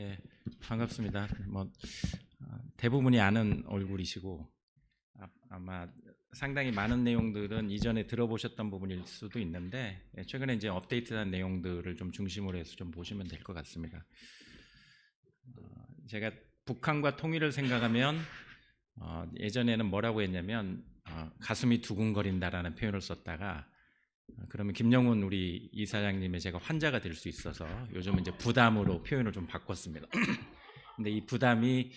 예, 반갑습니다. 대부분이 아는 얼굴이시고 아마 상당히 많은 내용들은 이전에 들어보셨던 부분일 수도 있는데 최근에 이제 업데이트한 내용들을 좀 중심으로 해서 좀 보시면 될 것 같습니다. 제가 북한과 통일을 생각하면 예전에는 뭐라고 했냐면 가슴이 두근거린다라는 표현을 썼다가 그러면 김영훈 우리 이사장님의 제가 환자가 될 수 있어서 요즘은 이제 부담으로 표현을 좀 바꿨습니다. 근데 이 부담이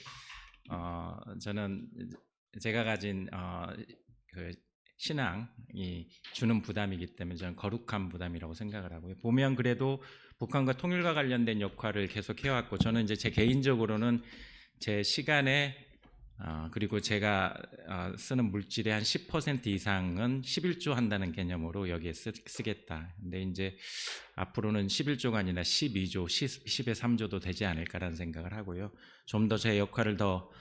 저는 제가 가진 그 신앙이 주는 부담이기 때문에 저는 거룩한 부담이라고 생각을 하고요. 보면 그래도 북한과 통일과 관련된 역할을 계속 해왔고 저는 이제 제 개인적으로는 제 시간에 그리고 제가 쓰는 물질의 한 10% 이상은 11조 한다는 개념으로 여기에 쓰겠다. 근데 이제 앞으로는 11조가 아니라 12조, 10의 3조도 되지 않을까라는 생각을 하고요. 좀 더 제 역할을 더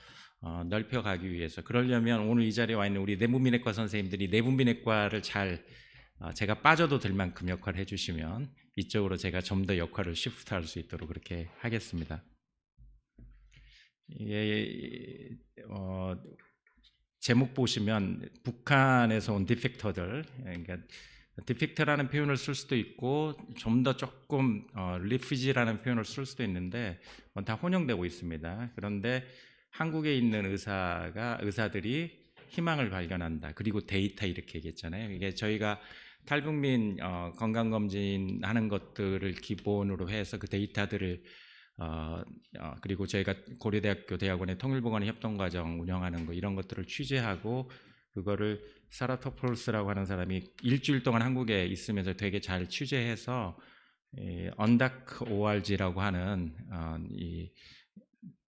넓혀가기 위해서 그러려면 오늘 이 자리에 와 있는 우리 내분비내과 선생님들이 내분비내과를 잘 제가 빠져도 될 만큼 역할을 해주시면 이쪽으로 제가 좀 더 역할을 시프트할 수 있도록 그렇게 하겠습니다. 제목 보시면 북한에서 온 디펙터들, 그러니까 디펙터라는 표현을 쓸 수도 있고 좀 더 조금 리퓨지라는 표현을 쓸 수도 있는데 다 혼용되고 있습니다. 그런데 한국에 있는 의사들이 희망을 발견한다. 그리고 데이터 이렇게 얘기했잖아요. 이게 저희가 탈북민 건강검진 하는 것들을 기본으로 해서 그 데이터들을 그리고 저희가 고려대학교 대학원의 통일보건의 협동과정 운영하는 거 이런 것들을 취재하고 그거를 사라토폴스라고 하는 사람이 일주일 동안 한국에 있으면서 되게 잘 취재해서 언다크 ORG라고 하는 이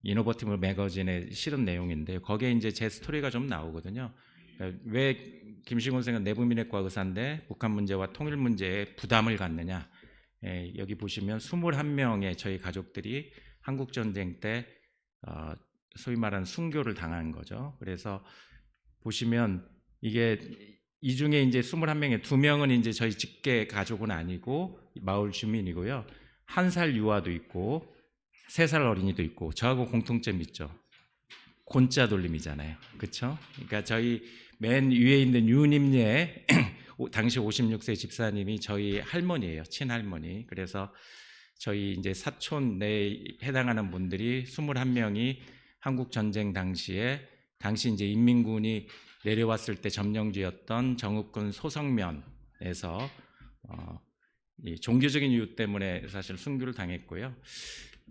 이노버티브 매거진에 실은 내용인데 거기에 이제 제 스토리가 좀 나오거든요. 그러니까 왜 김시곤 선생은 내부민의과 의사인데 북한 문제와 통일 문제에 부담을 갖느냐. 여기 보시면 21명의 저희 가족들이 한국전쟁 때 소위 말하는 순교를 당한 거죠. 그래서 보시면 이게 이 중에 이제 21명에 2명은 이제 저희 직계 가족은 아니고 마을 주민이고요. 1살 유아도 있고 3살 어린이도 있고 저하고 공통점이 있죠. 곤자 돌림이잖아요. 그렇죠? 그러니까 저희 맨 위에 있는 유님네 당시 56세 집사님이 저희 할머니예요. 친할머니. 그래서 저희 이제 사촌 내에 해당하는 분들이 21명이 한국 전쟁 당시에 당시 이제 인민군이 내려왔을 때 점령지였던 정읍군 소성면에서 이 종교적인 이유 때문에 사실 순교를 당했고요.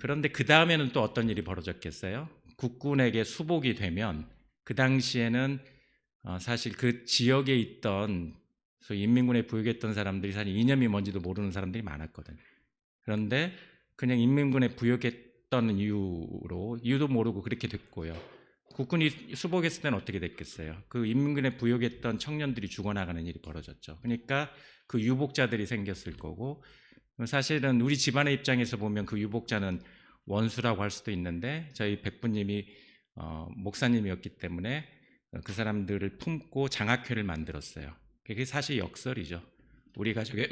그런데 그 다음에는 또 어떤 일이 벌어졌겠어요? 국군에게 수복이 되면 그 당시에는 사실 그 지역에 있던 인민군에 부역했던 사람들이 사실 이념이 뭔지도 모르는 사람들이 많았거든요. 그런데 그냥 인민군에 부역했던 이유도 모르고 그렇게 됐고요. 국군이 수복했을 때는 어떻게 됐겠어요? 그 인민군에 부역했던 청년들이 죽어나가는 일이 벌어졌죠. 그러니까 그 유복자들이 생겼을 거고 사실은 우리 집안의 입장에서 보면 그 유복자는 원수라고 할 수도 있는데 저희 백부님이 목사님이었기 때문에 그 사람들을 품고 장학회를 만들었어요. 그게 사실 역설이죠. 우리 가족의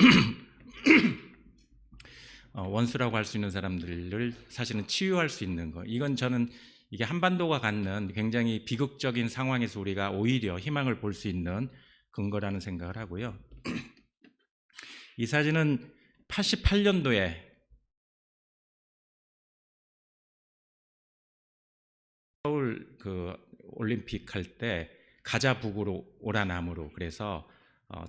원수라고 할 수 있는 사람들을 사실은 치유할 수 있는 거. 이건 저는 이게 한반도가 갖는 굉장히 비극적인 상황에서 우리가 오히려 희망을 볼 수 있는 근거라는 생각을 하고요. 이 사진은 88년도에 서울 그 올림픽 할 때 가자 북으로 오라 남으로 그래서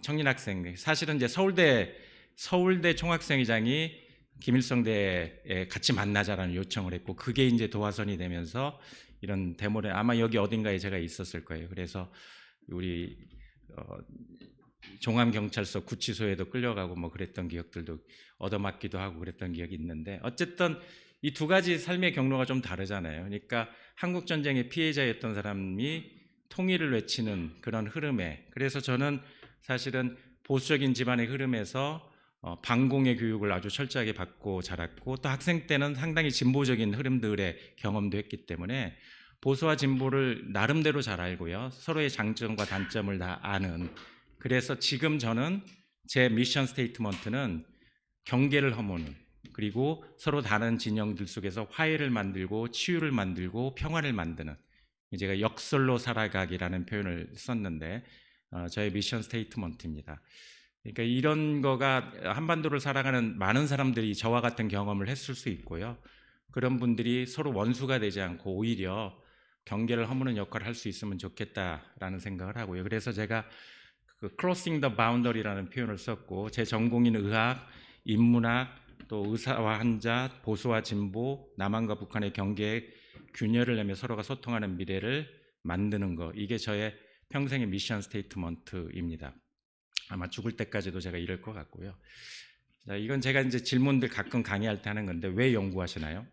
청년 학생 사실은 이제 서울대 총학생회장이 김일성대에 같이 만나자라는 요청을 했고 그게 이제 도화선이 되면서 이런 데모를 아마 여기 어딘가에 제가 있었을 거예요. 그래서 우리 종암경찰서 구치소에도 끌려가고 뭐 그랬던 기억들도 얻어맞기도 하고 그랬던 기억이 있는데 어쨌든 이 두 가지 삶의 경로가 좀 다르잖아요. 그러니까 한국전쟁의 피해자였던 사람이 통일을 외치는 그런 흐름에 그래서 저는 사실은 보수적인 집안의 흐름에서 반공의 교육을 아주 철저하게 받고 자랐고 또 학생 때는 상당히 진보적인 흐름들의 경험도 했기 때문에 보수와 진보를 나름대로 잘 알고요. 서로의 장점과 단점을 다 아는 그래서 지금 저는 제 미션 스테이트먼트는 경계를 허무는 그리고 서로 다른 진영들 속에서 화해를 만들고 치유를 만들고 평화를 만드는, 제가 역설로 살아가기라는 표현을 썼는데 저의 미션 스테이트먼트입니다. 그러니까 이런 거가 한반도를 살아가는 많은 사람들이 저와 같은 경험을 했을 수 있고요. 그런 분들이 서로 원수가 되지 않고 오히려 경계를 허무는 역할을 할 수 있으면 좋겠다라는 생각을 하고요. 그래서 제가 그 crossing the boundary라는 표현을 썼고, 제 전공인 의학, 인문학, 또 의사와 환자, 보수와 진보, 남한과 북한의 경계에 균열을 내며 서로가 소통하는 미래를 만드는 거, 이게 저의 평생의 미션 스테이트먼트입니다. 아마 죽을 때까지도 제가 이럴 것 같고요. 자, 이건 제가 이제 질문들 가끔 강의할 때 하는 건데, 왜 연구하시나요?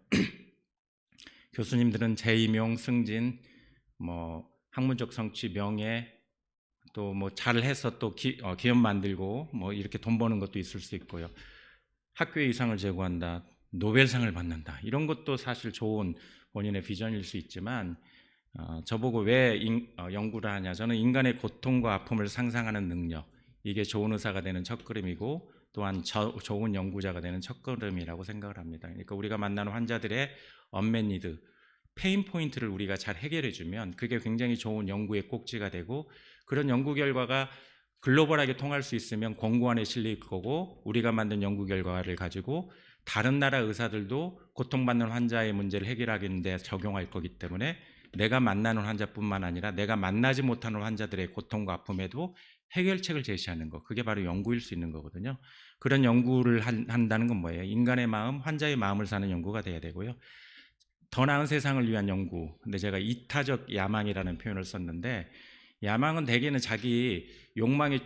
교수님들은 재임용, 승진, 뭐 학문적 성취, 명예, 또 뭐 잘해서 또 기업 만들고 뭐 이렇게 돈 버는 것도 있을 수 있고요. 학교에 이상을 제공한다, 노벨상을 받는다, 이런 것도 사실 좋은 본인의 비전일 수 있지만 저보고 왜 연구를 하냐, 저는 인간의 고통과 아픔을 상상하는 능력, 이게 좋은 의사가 되는 첫걸음이고 또한 좋은 연구자가 되는 첫걸음이라고 생각을 합니다. 그러니까 우리가 만나는 환자들의 언맷 니드, 페인 포인트를 우리가 잘 해결해 주면 그게 굉장히 좋은 연구의 꼭지가 되고, 그런 연구 결과가 글로벌하게 통할 수 있으면 권고안에 실릴 거고, 우리가 만든 연구 결과를 가지고 다른 나라 의사들도 고통받는 환자의 문제를 해결하는 데 적용할 거기 때문에 내가 만나는 환자뿐만 아니라 내가 만나지 못하는 환자들의 고통과 아픔에도 해결책을 제시하는 거, 그게 바로 연구일 수 있는 거거든요. 그런 연구를 한다는 건 뭐예요? 인간의 마음, 환자의 마음을 사는 연구가 돼야 되고요. 더 나은 세상을 위한 연구. 근데 제가 이타적 야망이라는 표현을 썼는데, 야망은 대개는 자기 욕망의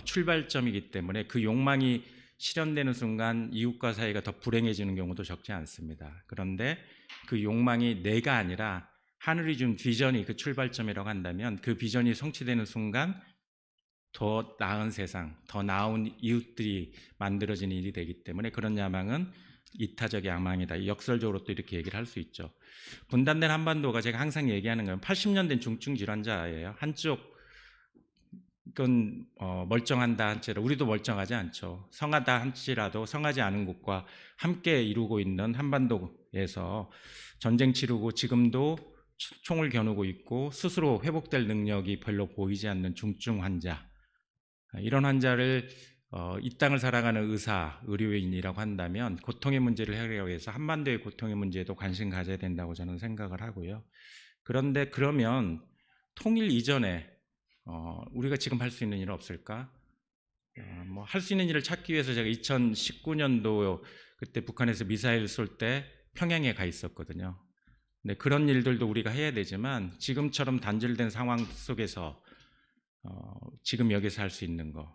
출발점이기 때문에 그 욕망이 실현되는 순간 이웃과 사이가 더 불행해지는 경우도 적지 않습니다. 그런데 그 욕망이 내가 아니라 하늘이 준 비전이 그 출발점이라고 한다면, 그 비전이 성취되는 순간 더 나은 세상, 더 나은 이웃들이 만들어지는 일이 되기 때문에 그런 야망은 이타적 야망이다. 역설적으로 또 이렇게 얘기를 할 수 있죠. 분단된 한반도가 제가 항상 얘기하는 건 80년 된 중증 질환자예요. 한쪽은 멀쩡한다 할지라도, 우리도 멀쩡하지 않죠. 성하다 할지라도 성하지 않은 곳과 함께 이루고 있는 한반도에서 전쟁 치르고 지금도 총을 겨누고 있고 스스로 회복될 능력이 별로 보이지 않는 중증 환자, 이런 환자를 이 땅을 살아가는 의사, 의료인이라고 한다면 고통의 문제를 해결하기 위해서 한반도의 고통의 문제에도 관심 가져야 된다고 저는 생각을 하고요. 그런데 그러면 통일 이전에 우리가 지금 할 수 있는 일은 없을까? 뭐 할 수 있는 일을 찾기 위해서 제가 2019년도 그때 북한에서 미사일 쏠 때 평양에 가 있었거든요. 근데 그런 일들도 우리가 해야 되지만 지금처럼 단절된 상황 속에서 지금 여기서 할 수 있는 거,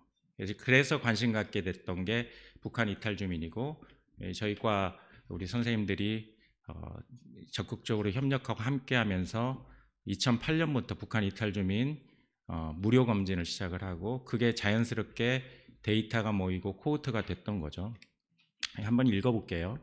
그래서 관심 갖게 됐던 게 북한 이탈 주민이고, 저희과 우리 선생님들이 적극적으로 협력하고 함께하면서 2008년부터 북한 이탈 주민 무료 검진을 시작을 하고, 그게 자연스럽게 데이터가 모이고 코호트가 됐던 거죠. 한번 읽어볼게요.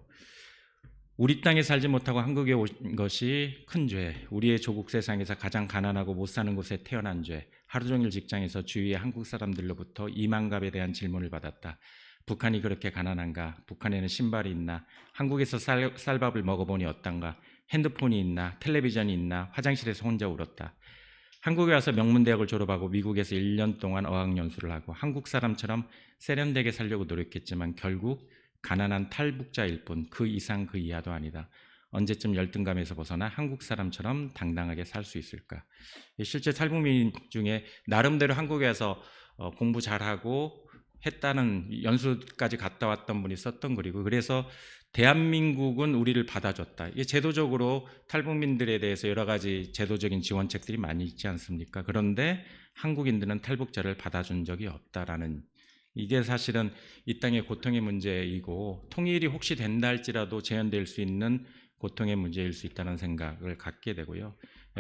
우리 땅에 살지 못하고 한국에 온 것이 큰 죄, 우리의 조국 세상에서 가장 가난하고 못 사는 곳에 태어난 죄, 하루 종일 직장에서 주위의 한국 사람들로부터 이만갑에 대한 질문을 받았다. 북한이 그렇게 가난한가? 북한에는 신발이 있나? 한국에서 쌀밥을 먹어보니 어떤가? 핸드폰이 있나? 텔레비전이 있나? 화장실에서 혼자 울었다. 한국에 와서 명문대학을 졸업하고 미국에서 1년 동안 어학연수를 하고 한국 사람처럼 세련되게 살려고 노력했지만 결국 가난한 탈북자일 뿐, 그 이상 그 이하도 아니다. 언제쯤 열등감에서 벗어나 한국 사람처럼 당당하게 살 수 있을까? 실제 탈북민 중에 나름대로 한국에 와서 공부 잘하고 했다는, 연수까지 갔다 왔던 분이 썼던 글이고, 그래서 대한민국은 우리를 받아줬다. 이게 제도적으로 탈북민들에 대해서 여러 가지 제도적인 지원책들이 많이 있지 않습니까? 그런데 한국인들은 탈북자를 받아준 적이 없다라는, 이게 사실은 이 땅의 고통의 문제이고, 통일이 혹시 된다 할지라도 재현될 수 있는 고통의 문제일 수 있다는 생각을 갖게 되고요.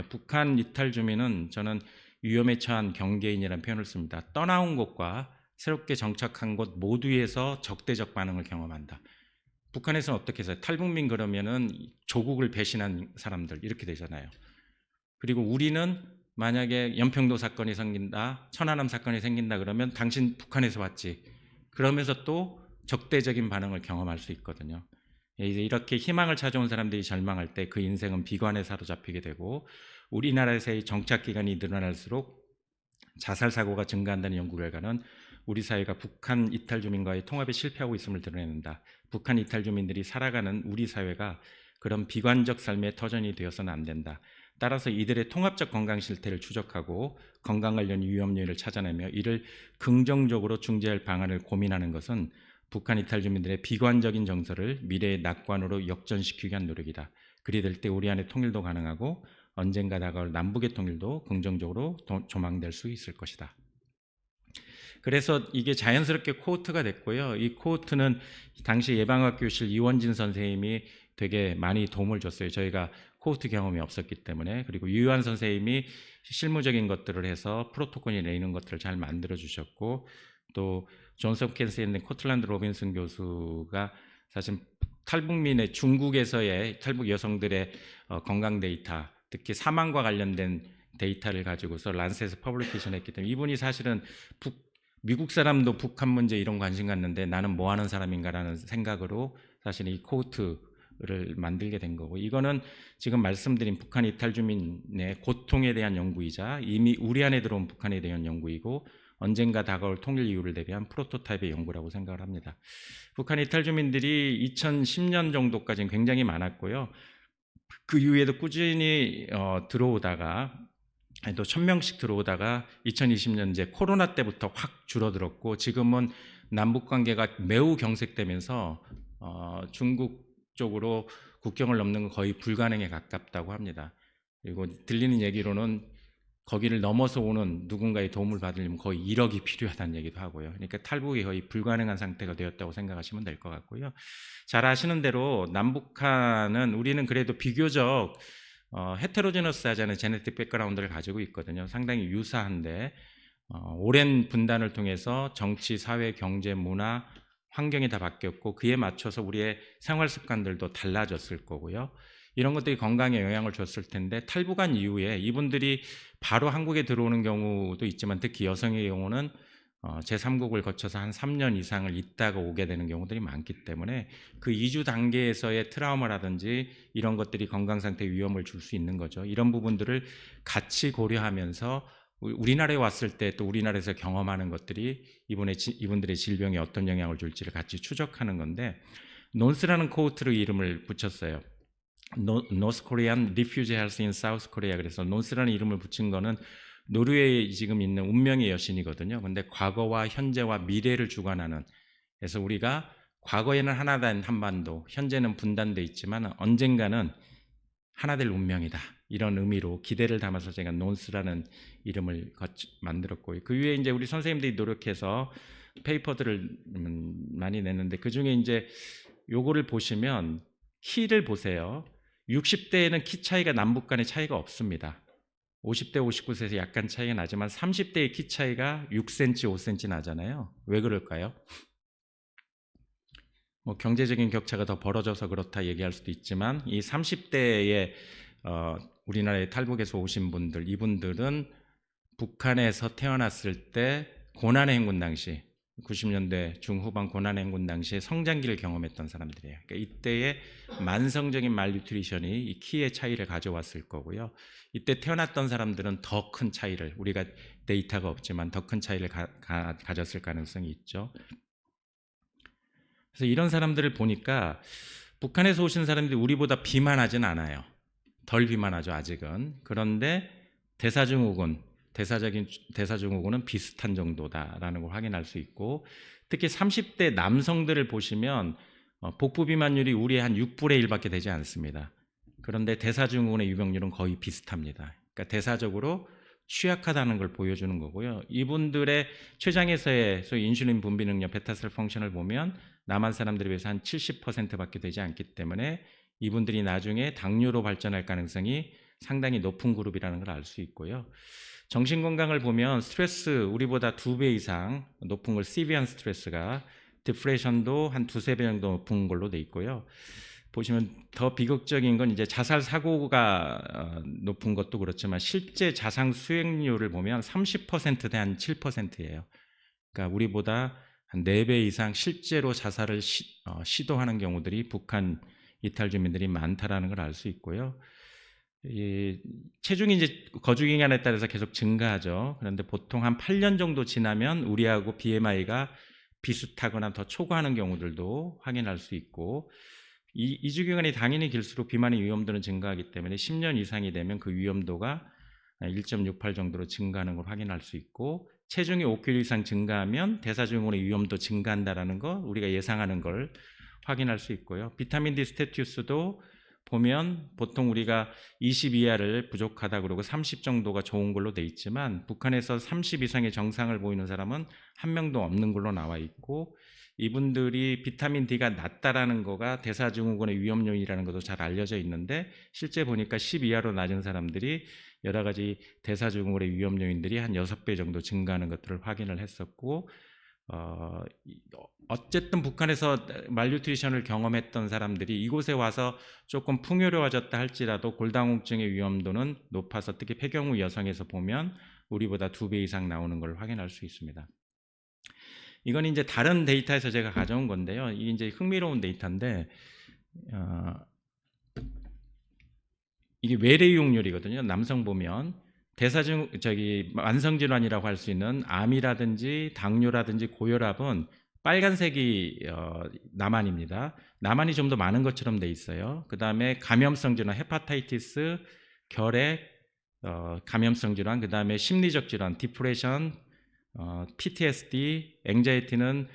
북한 이탈 주민은 저는 위험에 처한 경계인이라는 표현을 씁니다. 떠나온 곳과 새롭게 정착한 곳 모두에서 적대적 반응을 경험한다. 북한에서는 어떻게 해서 탈북민 그러면은 조국을 배신한 사람들 이렇게 되잖아요. 그리고 우리는 만약에 연평도 사건이 생긴다, 천안함 사건이 생긴다 그러면 당신 북한에서 왔지, 그러면서 또 적대적인 반응을 경험할 수 있거든요. 이제 이렇게 희망을 찾아온 사람들이 절망할 때 그 인생은 비관에 사로잡히게 되고, 우리나라에서의 정착 기간이 늘어날수록 자살 사고가 증가한다는 연구 결과는 우리 사회가 북한 이탈 주민과의 통합에 실패하고 있음을 드러낸다. 북한 이탈 주민들이 살아가는 우리 사회가 그런 비관적 삶의 터전이 되어서는 안 된다. 따라서 이들의 통합적 건강 실태를 추적하고 건강 관련 위험 요인을 찾아내며 이를 긍정적으로 중재할 방안을 고민하는 것은 북한 이탈 주민들의 비관적인 정서를 미래의 낙관으로 역전시키기 위한 노력이다. 그리 될 때 우리 안의 통일도 가능하고 언젠가 다가올 남북의 통일도 긍정적으로 조망될 수 있을 것이다. 그래서 이게 자연스럽게 코호트가 됐고요. 이 코호트는 당시 예방학교실 이원진 선생님이 되게 많이 도움을 줬어요. 저희가 코호트 경험이 없었기 때문에. 그리고 유효한 선생님이 실무적인 것들을 해서 프로토콜이 내는 것들을 잘 만들어 주셨고, 또 존스 홉킨스에 있는 코틀란드 로빈슨 교수가 사실 탈북민의 중국에서의 탈북 여성들의 건강 데이터, 특히 사망과 관련된 데이터를 가지고서 란셋에서 퍼블리케이션 했기 때문에, 이분이 사실은 미국 사람도 북한 문제 이런 관심 갖는데 나는 뭐 하는 사람인가라는 생각으로 사실 이 코호트를 만들게 된 거고, 이거는 지금 말씀드린 북한 이탈 주민의 고통에 대한 연구이자 이미 우리 안에 들어온 북한에 대한 연구이고, 언젠가 다가올 통일 이유를 대비한 프로토타입의 연구라고 생각을 합니다. 북한 이탈 주민들이 2010년 정도까지는 굉장히 많았고요. 그 이후에도 꾸준히 들어오다가 또 1000명씩 들어오다가 2020년 이제 코로나 때부터 확 줄어들었고, 지금은 남북 관계가 매우 경색되면서 중국 쪽으로 국경을 넘는 건 거의 불가능에 가깝다고 합니다. 그리고 들리는 얘기로는 거기를 넘어서 오는 누군가의 도움을 받으려면 거의 1억이 필요하다는 얘기도 하고요. 그러니까 탈북이 거의 불가능한 상태가 되었다고 생각하시면 될 것 같고요. 잘 아시는 대로 남북한은 우리는 그래도 비교적 헤테로지너스하자는 제네틱 백그라운드를 가지고 있거든요. 상당히 유사한데 오랜 분단을 통해서 정치, 사회, 경제, 문화, 환경이 다 바뀌었고, 그에 맞춰서 우리의 생활 습관들도 달라졌을 거고요. 이런 것들이 건강에 영향을 줬을 텐데, 탈북한 이후에 이분들이 바로 한국에 들어오는 경우도 있지만, 특히 여성의 경우는 제3국을 거쳐서 한 3년 이상을 있다가 오게 되는 경우들이 많기 때문에 그 이주 단계에서의 트라우마라든지 이런 것들이 건강 상태에 위험을 줄 수 있는 거죠. 이런 부분들을 같이 고려하면서 우리나라에 왔을 때 또 우리나라에서 경험하는 것들이 이분들의 질병에 어떤 영향을 줄지를 같이 추적하는 건데, 논스라는 코호트로 이름을 붙였어요. North Korean Refugee Health in South Korea. 그래서 논스라는 이름을 붙인 거는 노르웨이에 지금 있는 운명의 여신이거든요. 근데 과거와 현재와 미래를 주관하는, 그래서 우리가 과거에는 하나 된 한반도, 현재는 분단돼 있지만 언젠가는 하나 될 운명이다, 이런 의미로 기대를 담아서 제가 논스라는 이름을 만들었고, 그 위에 이제 우리 선생님들이 노력해서 페이퍼들을 많이 냈는데, 그 중에 이제 요거를 보시면 키를 보세요. 60대에는 키 차이가 남북 간의 차이가 없습니다. 50대, 59세에서 약간 차이가 나지만 30대의 키 차이가 6cm, 5cm 나잖아요. 왜 그럴까요? 뭐 경제적인 격차가 더 벌어져서 그렇다 얘기할 수도 있지만, 이 30대의 우리나라에 탈북해서 오신 분들, 이분들은 북한에서 태어났을 때 고난의 행군 당시, 90년대 중후반 고난의 행군 당시에 성장기를 경험했던 사람들이에요. 그러니까 이때의 만성적인 말뉴트리션이 이 키의 차이를 가져왔을 거고요. 이때 태어났던 사람들은 더 큰 차이를, 우리가 데이터가 없지만 더 큰 차이를 가졌을 가능성이 있죠. 그래서 이런 사람들을 보니까 북한에서 오신 사람들이 우리보다 비만하진 않아요. 덜 비만하죠, 아직은. 그런데 대사증후군은 비슷한 정도다라는 걸 확인할 수 있고, 특히 30대 남성들을 보시면 복부 비만율이 우리의 한 6분의 1밖에 되지 않습니다. 그런데 대사증후군의 유병률은 거의 비슷합니다. 그러니까 대사적으로 취약하다는 걸 보여주는 거고요. 이분들의 췌장에서의 소위 인슐린 분비 능력, 베타셀 펑션을 보면 남한 사람들에 비해서 한 70%밖에 되지 않기 때문에 이분들이 나중에 당뇨로 발전할 가능성이 상당히 높은 그룹이라는 걸 알 수 있고요. 정신건강을 보면 스트레스 우리보다 2배 이상 높은 걸 시비한 스트레스가, 디프레션도 한 2~3배 정도 높은 걸로 돼 있고요. 보시면 더 비극적인 건 이제 자살 사고가 높은 것도 그렇지만 실제 자상 수행률을 보면 30%대 한 7%예요. 그러니까 우리보다 한 4배 이상 실제로 자살을 시도하는 경우들이 북한 이탈 주민들이 많다라는 걸 알 수 있고요. 이 체중이 이제 거주 기간에 따라서 계속 증가하죠. 그런데 보통 한 8년 정도 지나면 우리하고 BMI가 비슷하거나 더 초과하는 경우들도 확인할 수 있고, 이 이주 기간이 당연히 길수록 비만의 위험도는 증가하기 때문에 10년 이상이 되면 그 위험도가 1.68 정도로 증가하는 걸 확인할 수 있고, 체중이 5kg 이상 증가하면 대사증후군의 위험도 증가한다라는 거 우리가 예상하는 걸 확인할 수 있고요. 비타민 D 스테투스도 보면 보통 우리가 20 이하를 부족하다 그러고 30 정도가 좋은 걸로 돼 있지만, 북한에서 30 이상의 정상을 보이는 사람은 한 명도 없는 걸로 나와 있고, 이분들이 비타민 D가 낮다라는 거가 대사증후군의 위험 요인이라는 것도 잘 알려져 있는데, 실제 보니까 10 이하로 낮은 사람들이 여러 가지 대사증후군의 위험 요인들이 한 6배 정도 증가하는 것들을 확인을 했었고, 어쨌든 북한에서 말뉴트리션을 경험했던 사람들이 이곳에 와서 조금 풍요로워졌다 할지라도 골다공증의 위험도는 높아서 특히 폐경후 여성에서 보면 우리보다 2배 이상 나오는 걸 확인할 수 있습니다. 이건 이제 다른 데이터에서 제가 가져온 건데요. 이게 이제 흥미로운 데이터인데, 이게 외래 이용률이거든요. 남성 보면 만성 질환이라고 할 수 있는 암이라든지 당뇨라든지 고혈압은 빨간색이 남한입니다. 남한이 좀 더 많은 것처럼 돼 있어요. 그 다음에 감염성 질환, 헤파타이티스, 결핵, 감염성 질환, 그 다음에 심리적 질환, 디프레션, PTSD, 앵자이티는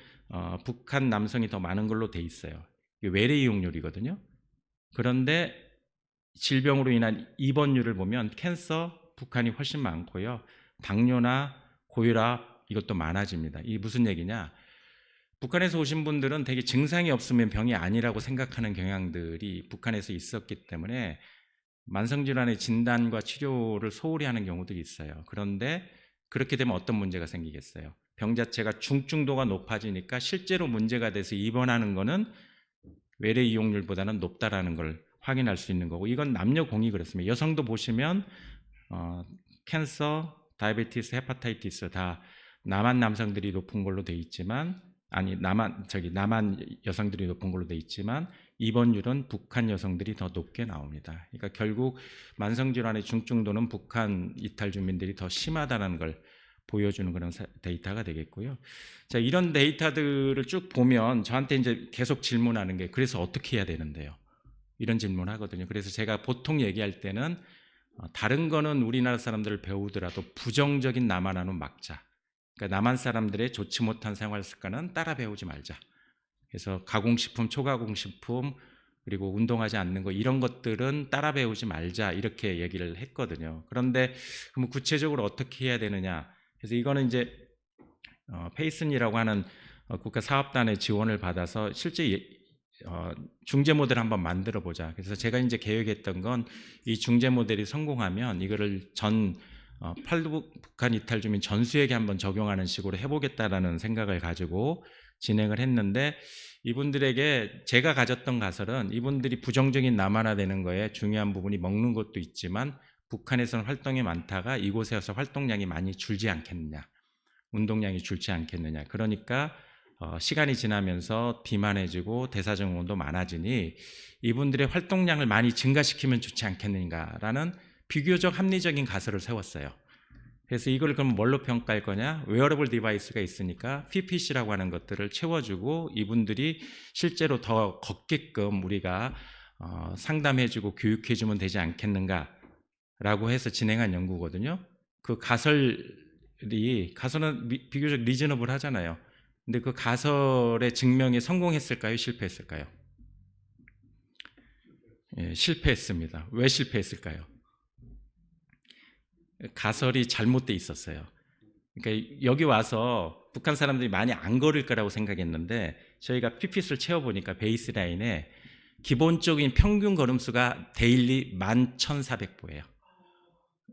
북한 남성이 더 많은 걸로 돼 있어요. 이게 외래 이용률이거든요. 그런데 질병으로 인한 입원율을 보면 캔서, 북한이 훨씬 많고요. 당뇨나 고혈압 이것도 많아집니다. 이게 무슨 얘기냐? 북한에서 오신 분들은 되게 증상이 없으면 병이 아니라고 생각하는 경향들이 북한에서 있었기 때문에 만성질환의 진단과 치료를 소홀히 하는 경우들이 있어요. 그런데 그렇게 되면 어떤 문제가 생기겠어요? 병 자체가 중증도가 높아지니까 실제로 문제가 돼서 입원하는 거는 외래 이용률보다는 높다라는 걸 확인할 수 있는 거고, 이건 남녀 공이 그렇습니다. 여성도 보시면 캔서, 다이아베티스, 헤파타이티스 다 남한 남성들이 높은 걸로 돼 있지만, 남한 여성들이 높은 걸로 돼 있지만 입원율은 북한 여성들이 더 높게 나옵니다. 그러니까 결국 만성질환의 중증도는 북한 이탈 주민들이 더 심하다는 걸 보여주는 그런 데이터가 되겠고요. 자, 이런 데이터들을 쭉 보면 저한테 이제 계속 질문하는 게, 그래서 어떻게 해야 되는데요? 이런 질문을 하거든요. 그래서 제가 보통 얘기할 때는 다른 거는 우리나라 사람들을 배우더라도 부정적인 남한화는 막자. 그러니까 남한 사람들의 좋지 못한 생활 습관은 따라 배우지 말자. 그래서 가공식품, 초가공식품, 그리고 운동하지 않는 거, 이런 것들은 따라 배우지 말자, 이렇게 얘기를 했거든요. 그런데 그럼 구체적으로 어떻게 해야 되느냐? 그래서 이거는 이제 페이슨이라고 하는 국가사업단의 지원을 받아서 실제 중재 모델을 한번 만들어 보자. 그래서 제가 이제 계획했던 건, 이 중재 모델이 성공하면 이거를 북한 이탈 주민 전수에게 한번 적용하는 식으로 해보겠다라는 생각을 가지고 진행을 했는데, 이분들에게 제가 가졌던 가설은 이분들이 부정적인 남한화되는 거에 중요한 부분이 먹는 것도 있지만, 북한에서는 활동이 많다가 이곳에 와서 활동량이 많이 줄지 않겠느냐, 운동량이 줄지 않겠느냐. 그러니까 시간이 지나면서 비만해지고 대사증후군도 많아지니 이분들의 활동량을 많이 증가시키면 좋지 않겠는가라는 비교적 합리적인 가설을 세웠어요. 그래서 이걸 그럼 뭘로 평가할 거냐? 웨어러블 디바이스가 있으니까 PPC라고 하는 것들을 채워주고 이분들이 실제로 더 걷게끔 우리가 상담해주고 교육해주면 되지 않겠는가라고 해서 진행한 연구거든요. 그 가설은 비교적 리즈너블 하잖아요. 근데 그 가설의 증명에 성공했을까요? 실패했을까요? 예, 실패했습니다. 왜 실패했을까요? 가설이 잘못돼 있었어요. 그러니까 여기 와서 북한 사람들이 많이 안 걸을 거라고 생각했는데, 저희가 PPS를 채워보니까 베이스라인에 기본적인 평균 걸음수가 데일리 11,400보예요.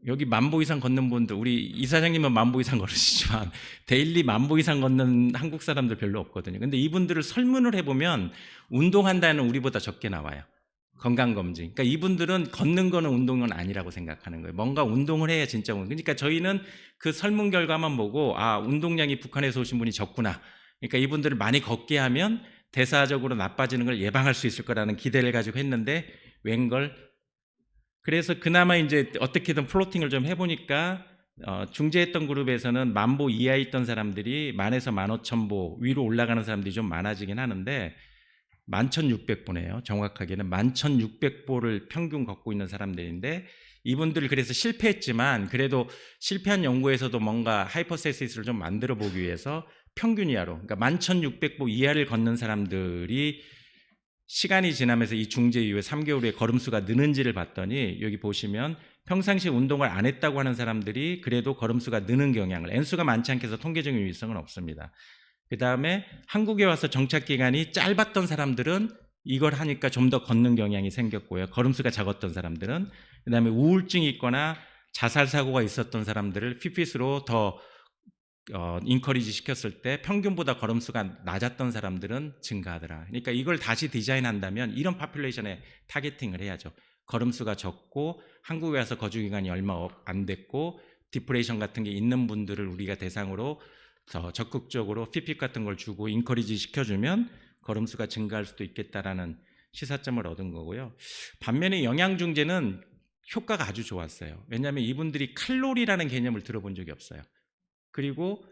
여기 10,000보 이상 걷는 분들, 우리 이사장님은 10,000보 이상 걸으시지만 데일리 10,000보 이상 걷는 한국 사람들 별로 없거든요. 근데 이분들을 설문을 해보면 운동한다는 우리보다 적게 나와요. 건강검진. 그러니까 이분들은 걷는 거는 운동은 아니라고 생각하는 거예요. 뭔가 운동을 해야 진짜 운동. 그러니까 저희는 그 설문 결과만 보고, 아, 운동량이 북한에서 오신 분이 적구나, 그러니까 이분들을 많이 걷게 하면 대사적으로 나빠지는 걸 예방할 수 있을 거라는 기대를 가지고 했는데 웬걸. 그래서 그나마 이제 어떻게든 플로팅을 좀 해보니까 중재했던 그룹에서는 10,000보 이하에 있던 사람들이 10,000에서 15,000보 위로 올라가는 사람들이 좀 많아지긴 하는데 11,600보네요. 정확하게는 11,600보를 평균 걷고 있는 사람들인데 이분들 그래서 실패했지만 그래도 실패한 연구에서도 뭔가 하이퍼세시스를 좀 만들어 보기 위해서 평균 이하로, 그러니까 11,600보 이하를 걷는 사람들이 시간이 지나면서 이 중재 이후에 3개월 후에 걸음수가 느는지를 봤더니 여기 보시면 평상시에 운동을 안 했다고 하는 사람들이 그래도 걸음수가 느는 경향을, N수가 많지 않게 해서 통계적인 유의성은 없습니다. 그 다음에 한국에 와서 정착 기간이 짧았던 사람들은 이걸 하니까 좀 더 걷는 경향이 생겼고요. 걸음수가 작았던 사람들은. 그 다음에 우울증이 있거나 자살 사고가 있었던 사람들을 피핏으로 더 인커리지 시켰을 때 평균보다 걸음수가 낮았던 사람들은 증가하더라. 그러니까 이걸 다시 디자인한다면 이런 파퓰레이션에 타겟팅을 해야죠. 걸음수가 적고 한국에 와서 거주 기간이 얼마 안 됐고 디프레이션 같은 게 있는 분들을 우리가 대상으로 더 적극적으로 피핏 같은 걸 주고 인커리지 시켜주면 걸음수가 증가할 수도 있겠다라는 시사점을 얻은 거고요. 반면에 영양중재는 효과가 아주 좋았어요. 왜냐하면 이분들이 칼로리라는 개념을 들어본 적이 없어요. 그리고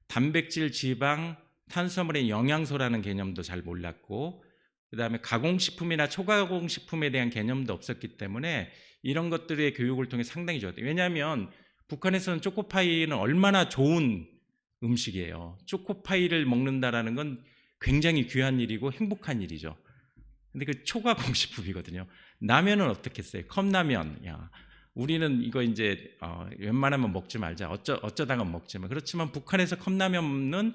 단백질, 지방, 탄수화물의 영양소라는 개념도 잘 몰랐고 그다음에 가공식품이나 초가공식품에 대한 개념도 없었기 때문에 이런 것들의 교육을 통해 상당히 좋았대요. 왜냐하면 북한에서는 초코파이는 얼마나 좋은 음식이에요. 초코파이를 먹는다라는 건 굉장히 귀한 일이고 행복한 일이죠. 근데 그 초가공식품이거든요. 라면은 어떻겠어요? 컵라면. 야, 우리는 이거 이제 웬만하면 먹지 말자. 어쩌다가 먹지만. 그렇지만 북한에서 컵라면은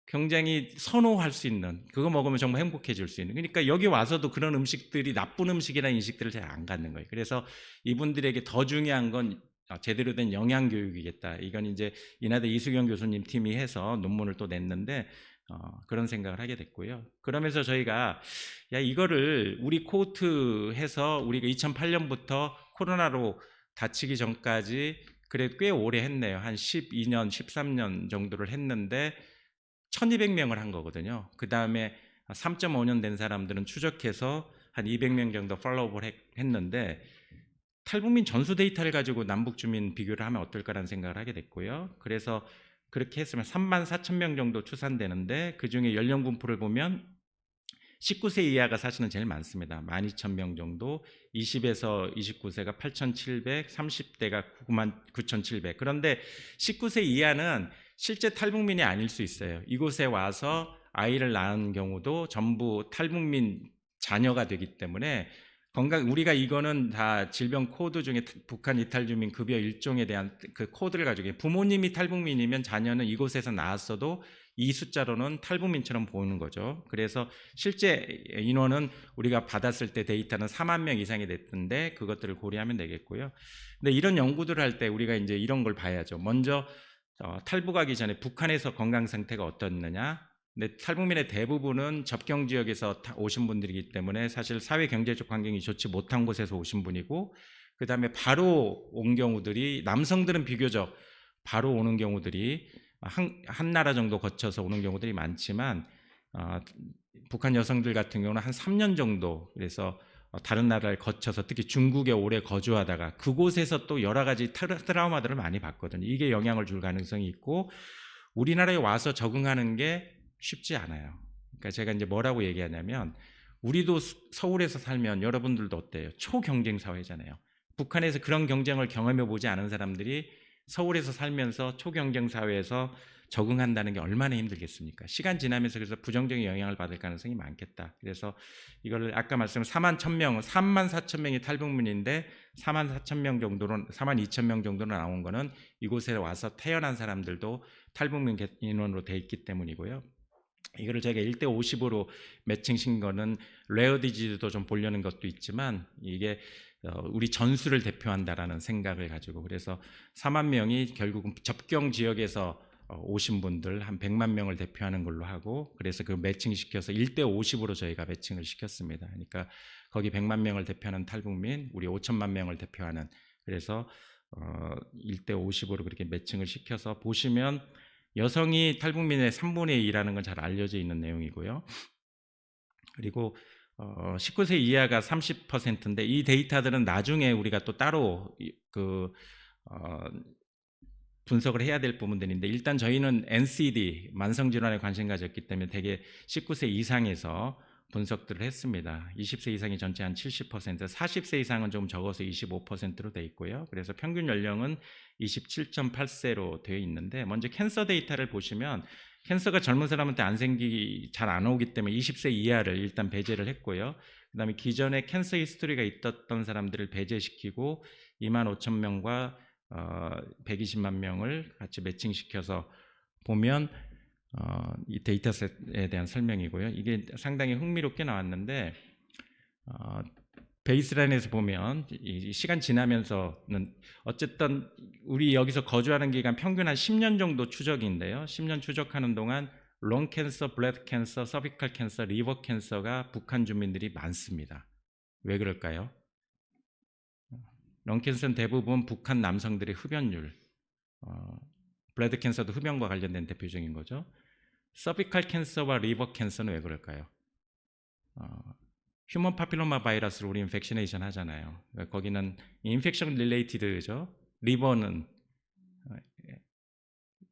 굉장히 선호할 수 있는, 그거 먹으면 정말 행복해질 수 있는. 그러니까 여기 와서도 그런 음식들이 나쁜 음식이라는 인식들을 잘 안 갖는 거예요. 그래서 이분들에게 더 중요한 건 제대로 된 영양 교육이겠다. 이건 이제 인하대 이수경 교수님 팀이 해서 논문을 또 냈는데 그런 생각을 하게 됐고요. 그러면서 저희가 야 이거를 우리 코호트 해서 우리가 2008년부터 코로나로 다치기 전까지 그래 꽤 오래 했네요. 한 12년, 13년 정도를 했는데 1200명을 한 거거든요. 그 다음에 3.5년 된 사람들은 추적해서 한 200명 정도 팔로우업을 했는데 탈북민 전수 데이터를 가지고 남북 주민 비교를 하면 어떨까라는 생각을 하게 됐고요. 그래서 그렇게 했으면 34,000명 정도 추산되는데 그중에 연령 분포를 보면 19세 이하가 사실은 제일 많습니다. 12,000명 정도, 20에서 29세가 8,700, 30대가 99,700. 그런데 19세 이하는 실제 탈북민이 아닐 수 있어요. 이곳에 와서 아이를 낳은 경우도 전부 탈북민 자녀가 되기 때문에 우리가 이거는 다 질병 코드 중에 북한 이탈주민 급여 일종에 대한 그 코드를 가지고 부모님이 탈북민이면 자녀는 이곳에서 낳았어도 이 숫자로는 탈북민처럼 보이는 거죠. 그래서 실제 인원은 우리가 받았을 때 데이터는 4만 명 이상이 됐던데 그것들을 고려하면 되겠고요. 근데 이런 연구들을 할 때 우리가 이제 이런 걸 봐야죠. 먼저 탈북하기 전에 북한에서 건강 상태가 어떻느냐. 근데 탈북민의 대부분은 접경 지역에서 오신 분들이기 때문에 사실 사회 경제적 환경이 좋지 못한 곳에서 오신 분이고 그 다음에 바로 온 경우들이 남성들은 비교적 바로 오는 경우들이 한 나라 정도 거쳐서 오는 경우들이 많지만 북한 여성들 같은 경우는 한 3년 정도 그래서 다른 나라를 거쳐서 특히 중국에 오래 거주하다가 그곳에서 또 여러 가지 트라우마들을 많이 받거든요. 이게 영향을 줄 가능성이 있고 우리나라에 와서 적응하는 게 쉽지 않아요. 그러니까 제가 이제 뭐라고 얘기하냐면 우리도 서울에서 살면 여러분들도 어때요? 초경쟁 사회잖아요. 북한에서 그런 경쟁을 경험해 보지 않은 사람들이 서울에서 살면서 초경쟁 사회에서 적응한다는 게 얼마나 힘들겠습니까? 시간 지나면서 그래서 부정적인 영향을 받을 가능성이 많겠다. 그래서 이거를 아까 말씀한 41,000명, 34,000명이 탈북민인데 44,000명 정도는 42,000명 정도는 나온 거는 이곳에 와서 태어난 사람들도 탈북민 인원으로 돼 있기 때문이고요. 이거를 저희가 1:50으로 매칭신 거는 레어 디지즈도 좀 보려는 것도 있지만 이게 우리 전수를 대표한다라는 생각을 가지고 그래서 4만 명이 결국은 접경 지역에서 오신 분들 한 100만 명을 대표하는 걸로 하고 그래서 그 매칭시켜서 1:50으로 저희가 매칭을 시켰습니다. 그러니까 거기 100만 명을 대표하는 탈북민, 우리 5천만 명을 대표하는 그래서 1:50으로 그렇게 매칭을 시켜서 보시면 여성이 탈북민의 3분의 2라는 건 잘 알려져 있는 내용이고요. 그리고 19세 이하가 30%인데 이 데이터들은 나중에 우리가 또 따로 분석을 해야 될 부분들인데, 일단 저희는 NCD 만성질환에 관심 가졌기 때문에 대개 19세 이상에서 분석들을 했습니다. 20세 이상이 전체 한 70%, 40세 이상은 좀 적어서 25%로 되어 있고요. 그래서 평균 연령은 27.8세로 되어 있는데, 먼저 캔서 데이터를 보시면 캔서가 젊은 사람한테 잘 안 오기 때문에 20세 이하를 일단 배제를 했고요. 그 다음에 기존에 캔서 히스토리가 있었던 사람들을 배제시키고 25,000명과 120만 명을 같이 매칭시켜서 보면 이 데이터셋에 대한 설명이고요. 이게 상당히 흥미롭게 나왔는데, 베이스라인에서 보면 이 시간 지나면서는 어쨌든 우리 여기서 거주하는 기간 평균 한 10년 정도 추적인데요. 10년 추적하는 동안 롱 캔서, 블래드 캔서, 서비컬 캔서, 리버 캔서가 북한 주민들이 많습니다. 왜 그럴까요? 롱 캔서는 대부분 북한 남성들의 흡연율, 블래드 캔서도 흡연과 관련된 대표적인 거죠. 서비컬 캔서와 리버 캔서는 왜 그럴까요? 휴먼 파필로마 바이러스를 우리는 백시네이션 하잖아요. 거기는 인펙션 릴레이티드죠. 리버는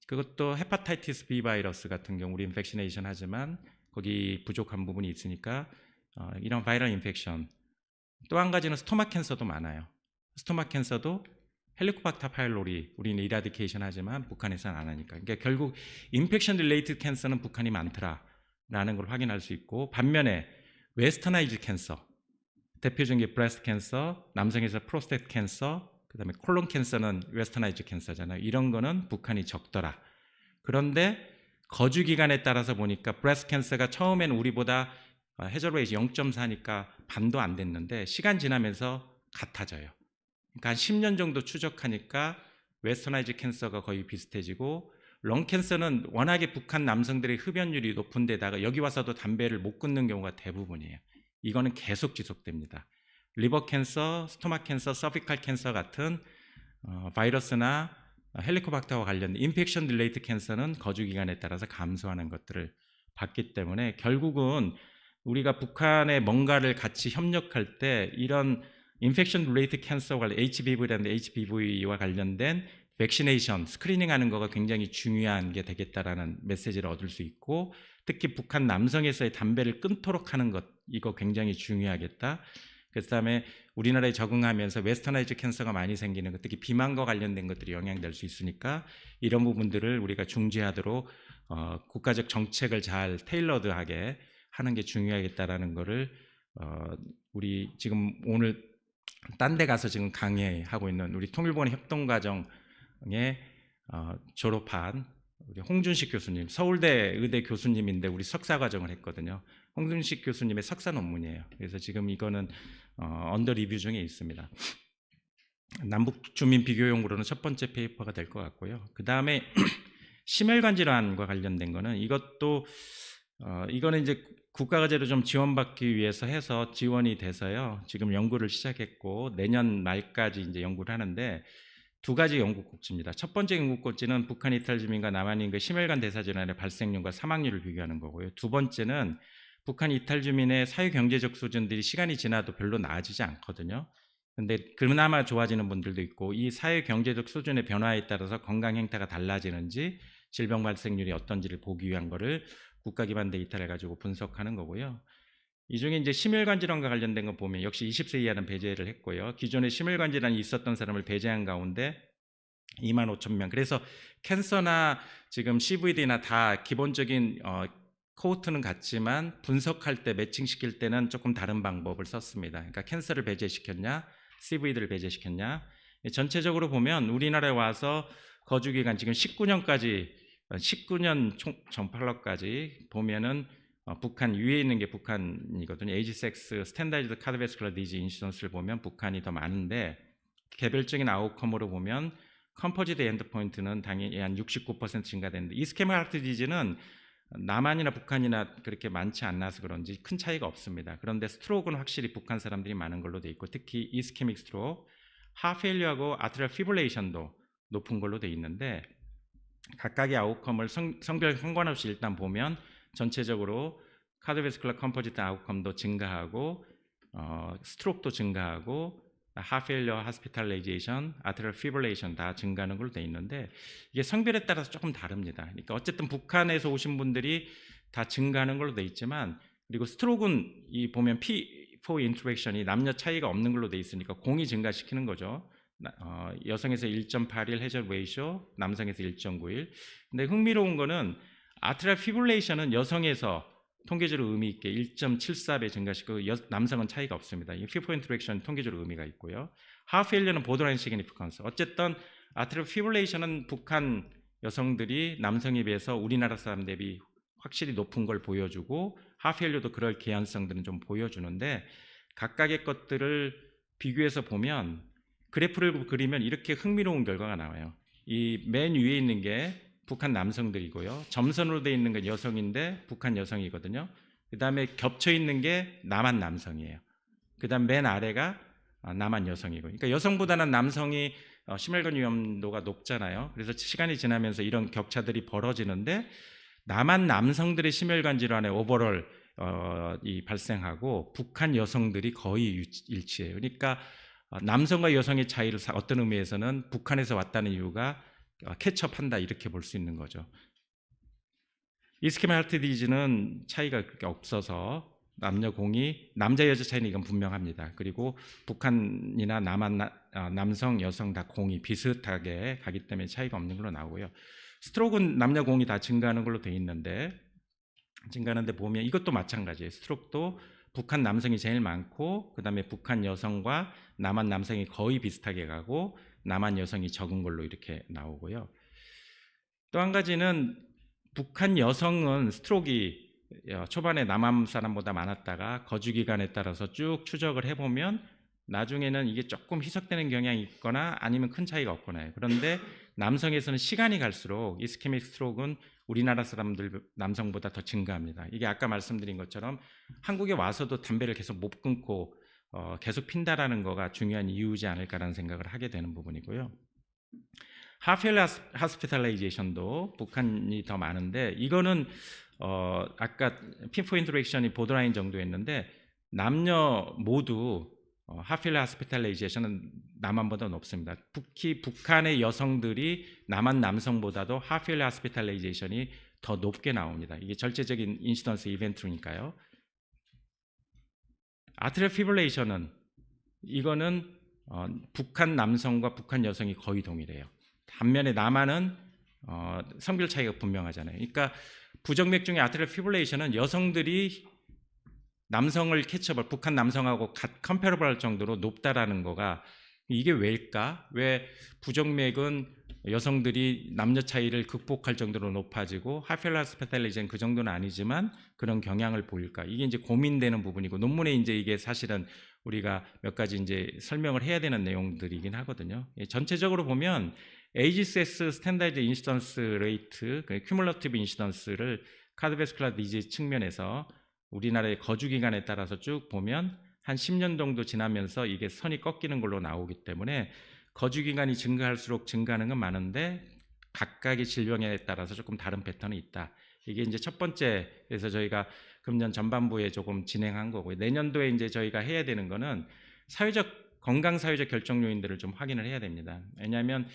그것도 헤파타이티스 B 바이러스 같은 경우 우리는 백시네이션 하지만 거기 부족한 부분이 있으니까 이런 바이럴 인펙션. 또 한 가지는 스토마 캔서도 많아요. 스토마 캔서도 헬리코박터 파일로리 우리는 이라디케이션 하지만 북한에서는 안 하니까. 그러니까 결국 인펙션 릴레이티드 캔서는 북한이 많더라라는 걸 확인할 수 있고, 반면에 웨스터나이즈 캔서, 대표적인 게 브레스트 캔서, 남성에서 프로스테이트 캔서, 그다음에 콜론 캔서는 웨스터나이즈 캔서잖아요. 이런 거는 북한이 적더라. 그런데 거주 기간에 따라서 보니까 브레스트 캔서가 처음에는 우리보다 해저 레이지 0.4니까 반도 안 됐는데 시간 지나면서 같아져요. 그러니까 한 10년 정도 추적하니까 웨스터나이즈 캔서가 거의 비슷해지고, 롱 캔서는 워낙에 북한 남성들의 흡연율이 높은 데다가 여기 와서도 담배를 못 끊는 경우가 대부분이에요. 이거는 계속 지속됩니다. 리버 캔서, 스토마 캔서, 서비컬 캔서 같은 바이러스나 헬리코박터와 관련된 인펙션 릴레이트 캔서는 거주 기간에 따라서 감소하는 것들을 봤기 때문에 결국은 우리가 북한에 뭔가를 같이 협력할 때 이런 인펙션 릴레이트 캔서와 HPV와 관련된 백시네이션, 스크리닝하는 거가 굉장히 중요한 게 되겠다라는 메시지를 얻을 수 있고, 특히 북한 남성에서의 담배를 끊도록 하는 것, 이거 굉장히 중요하겠다. 그 다음에 우리나라에 적응하면서 웨스터나이즈 캔서가 많이 생기는 것, 특히 비만과 관련된 것들이 영향될 수 있으니까 이런 부분들을 우리가 중지하도록 국가적 정책을 잘 테일러드하게 하는 게 중요하겠다라는 거를 우리 지금 오늘 딴 데 가서 지금 강의하고 있는 우리 통일부원 협동과정에 졸업한 우리 홍준식 교수님, 서울대 의대 교수님인데 우리 석사 과정을 했거든요. 홍준식 교수님의 석사 논문이에요. 그래서 지금 이거는 언더 리뷰 중에 있습니다. 남북 주민 비교 용으로는 첫 번째 페이퍼가 될 것 같고요. 그 다음에 심혈관 질환과 관련된 거는 이것도 이거는 이제 국가과제로 좀 지원받기 위해서 해서 지원이 돼서요. 지금 연구를 시작했고 내년 말까지 이제 연구를 하는데 두 가지 연구 꼭지입니다. 첫 번째 연구 꼭지는 북한 이탈 주민과 남한 인구의 심혈관 대사 질환의 발생률과 사망률을 비교하는 거고요. 두 번째는 북한 이탈 주민의 사회 경제적 수준들이 시간이 지나도 별로 나아지지 않거든요. 근데 그나마 좋아지는 분들도 있고, 이 사회 경제적 수준의 변화에 따라서 건강 행태가 달라지는지 질병 발생률이 어떤지를 보기 위한 거를 국가 기반 데이터를 가지고 분석하는 거고요. 이 중에 이제 심혈관 질환과 관련된 거 보면 역시 20세 이하는 배제를 했고요. 기존에 심혈관 질환이 있었던 사람을 배제한 가운데 25,000명. 그래서 캔서나 지금 CVD나 다 기본적인 코호트는 같지만 분석할 때 매칭시킬 때는 조금 다른 방법을 썼습니다. 그러니까 캔서를 배제시켰냐, CVD를 배제시켰냐. 전체적으로 보면 우리나라에 와서 거주 기간 지금 19년 정팔로까지 보면은 북한 위에 있는 게 북한이거든요. 에이지, 섹스, 스탠다이즈드 카드베스쿨러 디지 인시던스를 보면 북한이 더 많은데, 개별적인 아웃컴으로 보면 컴포지트 엔드포인트는 당연히 한 69% 증가되는데, 이스케믹 하트 디지는 남한이나 북한이나 그렇게 많지 않아서 그런지 큰 차이가 없습니다. 그런데 스트로크는 확실히 북한 사람들이 많은 걸로 돼 있고, 특히 이스케믹 스트로크, 하페일리하고 아트리얼 피브레이션도 높은 걸로 돼 있는데, 각각의 아웃컴을 성별 상관없이 일단 보면 전체적으로 카디오베스쿨러 컴포지트 아웃컴도 증가하고 스트로크도 증가하고 하페일러, 하스피탈레이제이션, 아트리얼 피브릴레이션 다 증가하는 걸로 돼 있는데 이게 성별에 따라서 조금 다릅니다. 그러니까 어쨌든 북한에서 오신 분들이 다 증가하는 걸로 돼 있지만 그리고 스트로크는 이 보면 P4 인터랙션이 남녀 차이가 없는 걸로 돼 있으니까 공이 증가시키는 거죠. 여성에서 1.81 해저 레이쇼, 남성에서 1.91. 근데 흥미로운 거는 아트리얼 피브릴레이션은 여성에서 통계적으로 의미 있게 1.74배 증가시키고 남성은 차이가 없습니다. 이 피포 인터랙션 통계적으로 의미가 있고요. 하페일러는 보더라인 시그니피컨스. 어쨌든 아트리얼 피브릴레이션은 북한 여성들이 남성에 비해서 우리나라 사람 대비 확실히 높은 걸 보여주고 하페일러도 그럴 개연성들은 좀 보여주는데 각각의 것들을 비교해서 보면 그래프를 그리면 이렇게 흥미로운 결과가 나와요. 이 맨 위에 있는 게 북한 남성들이고요. 점선으로 되어 있는 건 여성인데 북한 여성이거든요. 그 다음에 겹쳐 있는 게 남한 남성이에요. 그 다음 맨 아래가 남한 여성이고. 그러니까 여성보다는 남성이 심혈관 위험도가 높잖아요. 그래서 시간이 지나면서 이런 격차들이 벌어지는데 남한 남성들의 심혈관 질환의 오버롤 이 발생하고 북한 여성들이 거의 일치해요. 그러니까 남성과 여성의 차이를 어떤 의미에서는 북한에서 왔다는 이유가 캐치업한다 이렇게 볼 수 있는 거죠. 이스케미 하트 디지는 차이가 그렇게 없어서 남녀 공이 남자 여자 차이는 이건 분명합니다. 그리고 북한이나 남한 남성 여성 다 공이 비슷하게 가기 때문에 차이가 없는 걸로 나오고요. 스트로크는 남녀 공이 다 증가하는 걸로 돼 있는데 증가하는데 보면 이것도 마찬가지예요. 스트로크도 북한 남성이 제일 많고 그 다음에 북한 여성과 남한 남성이 거의 비슷하게 가고 남한 여성이 적은 걸로 이렇게 나오고요. 또 한 가지는 북한 여성은 스트로크가 초반에 남한 사람보다 많았다가 거주 기간에 따라서 쭉 추적을 해보면 나중에는 이게 조금 희석되는 경향이 있거나 아니면 큰 차이가 없거나 해요. 그런데 남성에서는 시간이 갈수록 이스케믹 스트로크는 우리나라 사람들 남성보다 더 증가합니다. 이게 아까 말씀드린 것처럼 한국에 와서도 담배를 계속 못 끊고 계속 핀다라는 거가 중요한 이유지 않을까라는 생각을 하게 되는 부분이고요. 하페일러 하스피탈레이제이션도 북한이 더 많은데 이거는 아까 피포 인터랙션이 보더라인 정도였는데 남녀 모두 하페일러 하스피탈레이제이션은 남한보다 높습니다. 특히 북한의 여성들이 남한 남성보다도 하페일러 하스피탈레이제이션이 더 높게 나옵니다. 이게 절대적인 인시던스 이벤트니까요. 아트리얼 피브릴레이션은 이거는 북한 남성과 북한 여성이 거의 동일해요. 반면에 남한은 성별 차이가 분명하잖아요. 그러니까 부정맥 중에 아트리얼 피브릴레이션은 여성들이 남성을 캐치업을 북한 남성하고 컴패러블 할 정도로 높다라는 거가 이게 왜일까? 왜 부정맥은 여성들이 남녀 차이를 극복할 정도로 높아지고 하페일러 하스피탈레이제는 그 정도는 아니지만 그런 경향을 보일까? 이게 이제 고민되는 부분이고 논문에 이제 이게 사실은 우리가 몇 가지 이제 설명을 해야 되는 내용들이긴 하거든요. 전체적으로 보면 AGCS 스탠다이즈 인시던스 레이트, 큐뮬러티브 인시던스를 카디오베스쿨러 디지즈 측면에서 우리나라의 거주 기간에 따라서 쭉 보면 한 10년 정도 지나면서 이게 선이 꺾이는 걸로 나오기 때문에 거주 기간이 증가할수록 증가하는 건 많은데 각각의 질병에 따라서 조금 다른 패턴이 있다. 이게 이제 첫 번째, 그래서 저희가 금년 전반부에 조금 진행한 거고 내년도에 이제 저희가 해야 되는 거는 건강 사회적 결정 요인들을 좀 확인을 해야 됩니다. 왜냐하면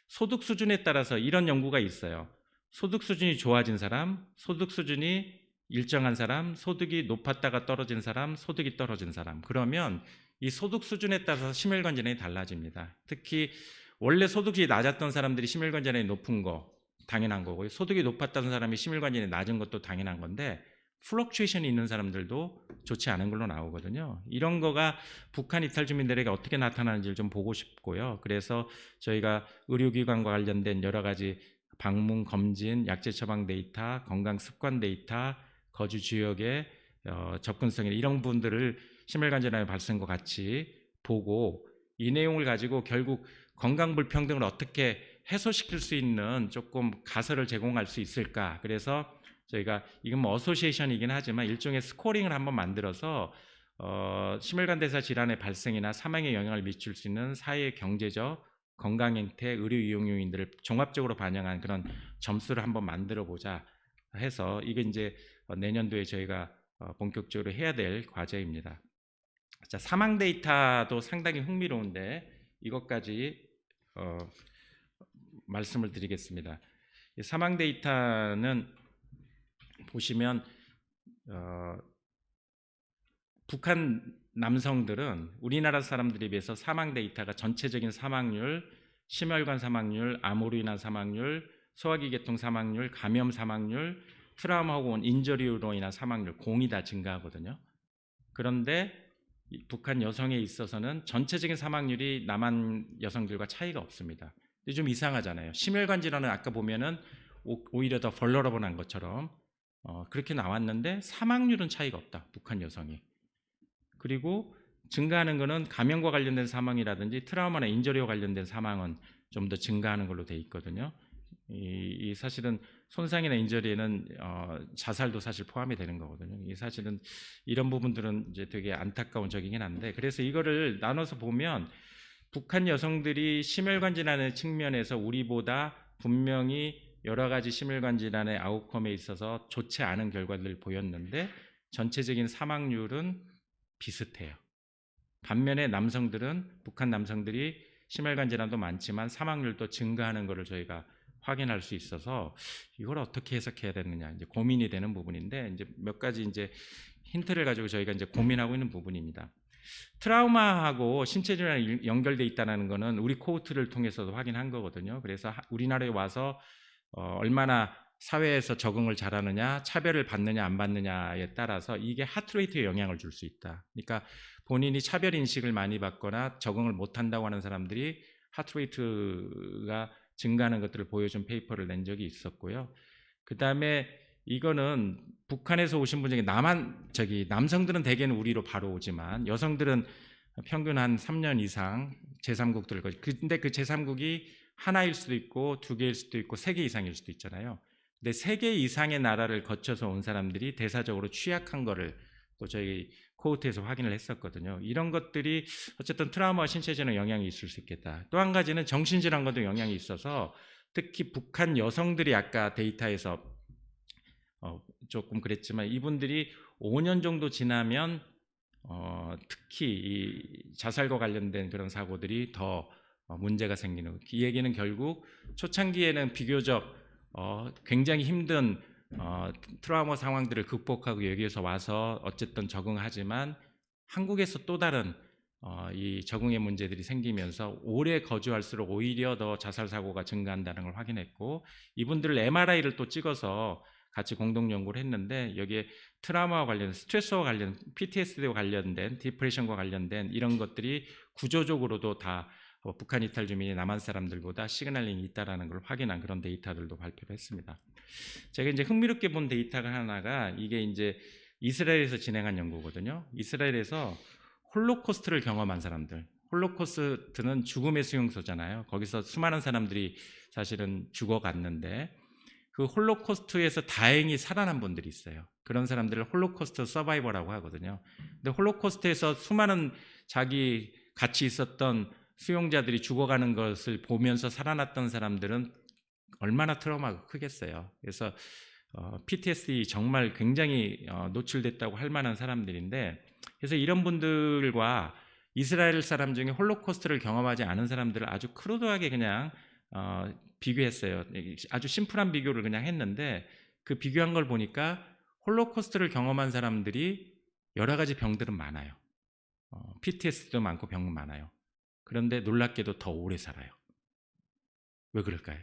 소득 수준에 따라서 이런 연구가 있어요. 소득 수준이 좋아진 사람, 소득 수준이 일정한 사람, 소득이 높았다가 떨어진 사람, 소득이 떨어진 사람. 그러면 이 소득 수준에 따라서 심혈관 질환이 달라집니다. 특히 원래 소득이 낮았던 사람들이 심혈관 질환이 높은 거 당연한 거고요. 소득이 높았던 사람이 심혈관 질환이 낮은 것도 당연한 건데 플럭추에이션이 있는 사람들도 좋지 않은 걸로 나오거든요. 이런 거가 북한 이탈 주민들에게 어떻게 나타나는지를 좀 보고 싶고요. 그래서 저희가 의료기관과 관련된 여러 가지 방문 검진, 약제 처방 데이터, 건강 습관 데이터, 거주 지역의 접근성 이런 분들을 심혈관 질환의 발생과 같이 보고 이 내용을 가지고 결국 건강 불평등을 어떻게 해소시킬 수 있는 조금 가설을 제공할 수 있을까. 그래서 저희가 이건 뭐 어소시에이션이긴 하지만 일종의 스코링을 한번 만들어서 심혈관 대사 질환의 발생이나 사망에 영향을 미칠 수 있는 사회 경제적 건강 행태, 의료 이용 요인들을 종합적으로 반영한 그런 점수를 한번 만들어 보자 해서 이게 이제 내년도에 저희가 본격적으로 해야 될 과제입니다. 자, 사망 데이터도 상당히 흥미로운데 이것까지 말씀을 드리겠습니다. 이 사망 데이터는 보시면 북한 남성들은 우리나라 사람들에 비해서 사망 데이터가 전체적인 사망률, 심혈관 사망률, 암으로 인한 사망률, 소화기 계통 사망률, 감염 사망률, 트라우마 혹은 인저리로 인한 사망률 공이 다 증가하거든요. 그런데 북한 여성에 있어서는 전체적인 사망률이 남한 여성들과 차이가 없습니다. 근데 좀 이상하잖아요. 심혈관 질환은 아까 보면은 오히려 더 벌러러블한 것처럼 그렇게 나왔는데 사망률은 차이가 없다. 북한 여성이. 그리고 증가하는 것은 감염과 관련된 사망이라든지 트라우마나 인저리와 관련된 사망은 좀 더 증가하는 걸로 돼 있거든요. 이 사실은 손상이나 인저리에는 자살도 사실 포함이 되는 거거든요. 이 사실은 이런 부분들은 이제 되게 안타까운 적이긴 한데, 그래서 이거를 나눠서 보면 북한 여성들이 심혈관 질환의 측면에서 우리보다 분명히 여러 가지 심혈관 질환의 아웃컴에 있어서 좋지 않은 결과들을 보였는데 전체적인 사망률은 비슷해요. 반면에 남성들은 북한 남성들이 심혈관 질환도 많지만 사망률도 증가하는 것을 저희가 확인할 수 있어서 이걸 어떻게 해석해야 되느냐 이제 고민이 되는 부분인데 이제 몇 가지 이제 힌트를 가지고 저희가 이제 고민하고 있는 부분입니다. 트라우마하고 신체 질환이 연결돼 있다는 것은 우리 코호트를 통해서도 확인한 거거든요. 그래서 우리나라에 와서 얼마나 사회에서 적응을 잘하느냐, 차별을 받느냐 안 받느냐에 따라서 이게 하트레이트에 영향을 줄 수 있다. 그러니까 본인이 차별 인식을 많이 받거나 적응을 못한다고 하는 사람들이 하트레이트가 증가하는 것들을 보여준 페이퍼를 낸 적이 있었고요. 그 다음에 이거는 북한에서 오신 분 중에 남성들은 대개는 우리로 바로 오지만 여성들은 평균 한 3년 이상 제3국들을 거죠. 근데 그 제3국이 하나일 수도 있고 2개일 수도 있고 3개 이상일 수도 있잖아요. 근데 3개 이상의 나라를 거쳐서 온 사람들이 대사적으로 취약한 거를 또 저희 코호트에서 확인을 했었거든요. 이런 것들이 어쨌든 트라우마와 신체질환에 영향이 있을 수 있겠다. 또 한 가지는 정신질환과도 영향이 있어서 특히 북한 여성들이 아까 데이터에서 조금 그랬지만 이분들이 5년 정도 지나면 특히 이 자살과 관련된 그런 사고들이 더 문제가 생기는, 이 얘기는 결국 초창기에는 비교적 굉장히 힘든 트라우마 상황들을 극복하고 여기에서 와서 어쨌든 적응하지만 한국에서 또 다른 이 적응의 문제들이 생기면서 오래 거주할수록 오히려 더 자살 사고가 증가한다는 걸 확인했고, 이분들을 MRI를 또 찍어서 같이 공동 연구를 했는데 여기에 트라우마와 관련, 스트레스와 관련, PTSD와 관련된, 디프레션과 관련된 이런 것들이 구조적으로도 다 북한 이탈 주민이 남한 사람들보다 시그널링이 있다라는 걸 확인한 그런 데이터들도 발표를 했습니다. 제가 이제 흥미롭게 본 데이터가 하나가 이게 이제 이스라엘에서 진행한 연구거든요. 이스라엘에서 홀로코스트를 경험한 사람들, 홀로코스트는 죽음의 수용소잖아요. 거기서 수많은 사람들이 사실은 죽어갔는데 그 홀로코스트에서 다행히 살아난 분들이 있어요. 그런 사람들을 홀로코스트 서바이버라고 하거든요. 근데 홀로코스트에서 수많은 자기 같이 있었던 수용자들이 죽어가는 것을 보면서 살아났던 사람들은 얼마나 트라우마가 크겠어요. 그래서 PTSD 정말 굉장히 노출됐다고 할 만한 사람들인데, 그래서 이런 분들과 이스라엘 사람 중에 홀로코스트를 경험하지 않은 사람들을 아주 크루드하게 그냥 비교했어요. 아주 심플한 비교를 그냥 했는데 그 비교한 걸 보니까 홀로코스트를 경험한 사람들이 여러 가지 병들은 많아요. PTSD도 많고 병은 많아요. 그런데 놀랍게도 더 오래 살아요. 왜 그럴까요?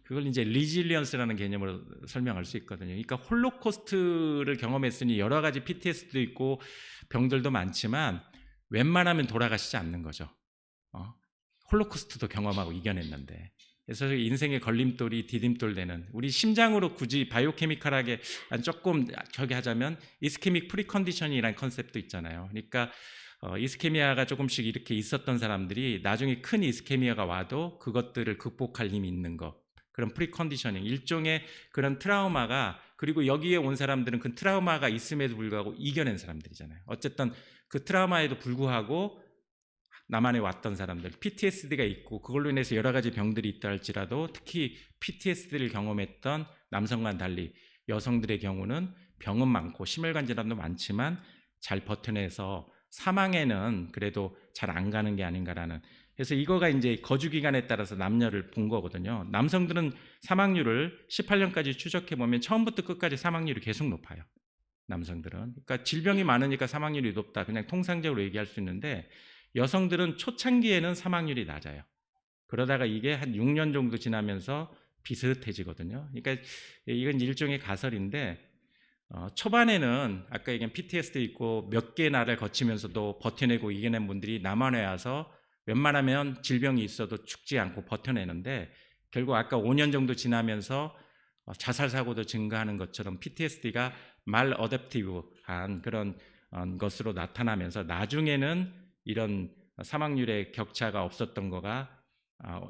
그걸 이제 리질리언스라는 개념으로 설명할 수 있거든요. 그러니까 홀로코스트를 경험했으니 여러 가지 PTSD도 있고 병들도 많지만 웬만하면 돌아가시지 않는 거죠. 홀로코스트도 경험하고 이겨냈는데. 그래서 인생의 걸림돌이 디딤돌 되는, 우리 심장으로 굳이 바이오케미컬하게 조금 저기 하자면 이스케믹 프리컨디션이라는 컨셉도 있잖아요. 그러니까 이스케미아가 조금씩 이렇게 있었던 사람들이 나중에 큰 이스케미아가 와도 그것들을 극복할 힘이 있는 것, 그런 프리컨디셔닝, 일종의 그런 트라우마가, 그리고 여기에 온 사람들은 그 트라우마가 있음에도 불구하고 이겨낸 사람들이잖아요. 어쨌든 그 트라우마에도 불구하고 남한에 왔던 사람들, PTSD가 있고 그걸로 인해서 여러 가지 병들이 있다 할지라도 특히 PTSD를 경험했던 남성과는 달리 여성들의 경우는 병은 많고 심혈관 질환도 많지만 잘 버텨내서 사망에는 그래도 잘 안 가는 게 아닌가라는. 그래서 이거가 이제 거주 기간에 따라서 남녀를 본 거거든요. 남성들은 사망률을 18년까지 추적해 보면 처음부터 끝까지 사망률이 계속 높아요. 남성들은. 그러니까 질병이 많으니까 사망률이 높다. 그냥 통상적으로 얘기할 수 있는데 여성들은 초창기에는 사망률이 낮아요. 그러다가 이게 한 6년 정도 지나면서 비슷해지거든요. 그러니까 이건 일종의 가설인데 초반에는 아까 얘기한 PTSD 있고 몇 개 나라를 거치면서도 버텨내고 이겨낸 분들이 남한에 와서 웬만하면 질병이 있어도 죽지 않고 버텨내는데 결국 아까 5년 정도 지나면서 자살 사고도 증가하는 것처럼 PTSD가 말 어댑티브한 그런 것으로 나타나면서 나중에는 이런 사망률의 격차가 없었던 거가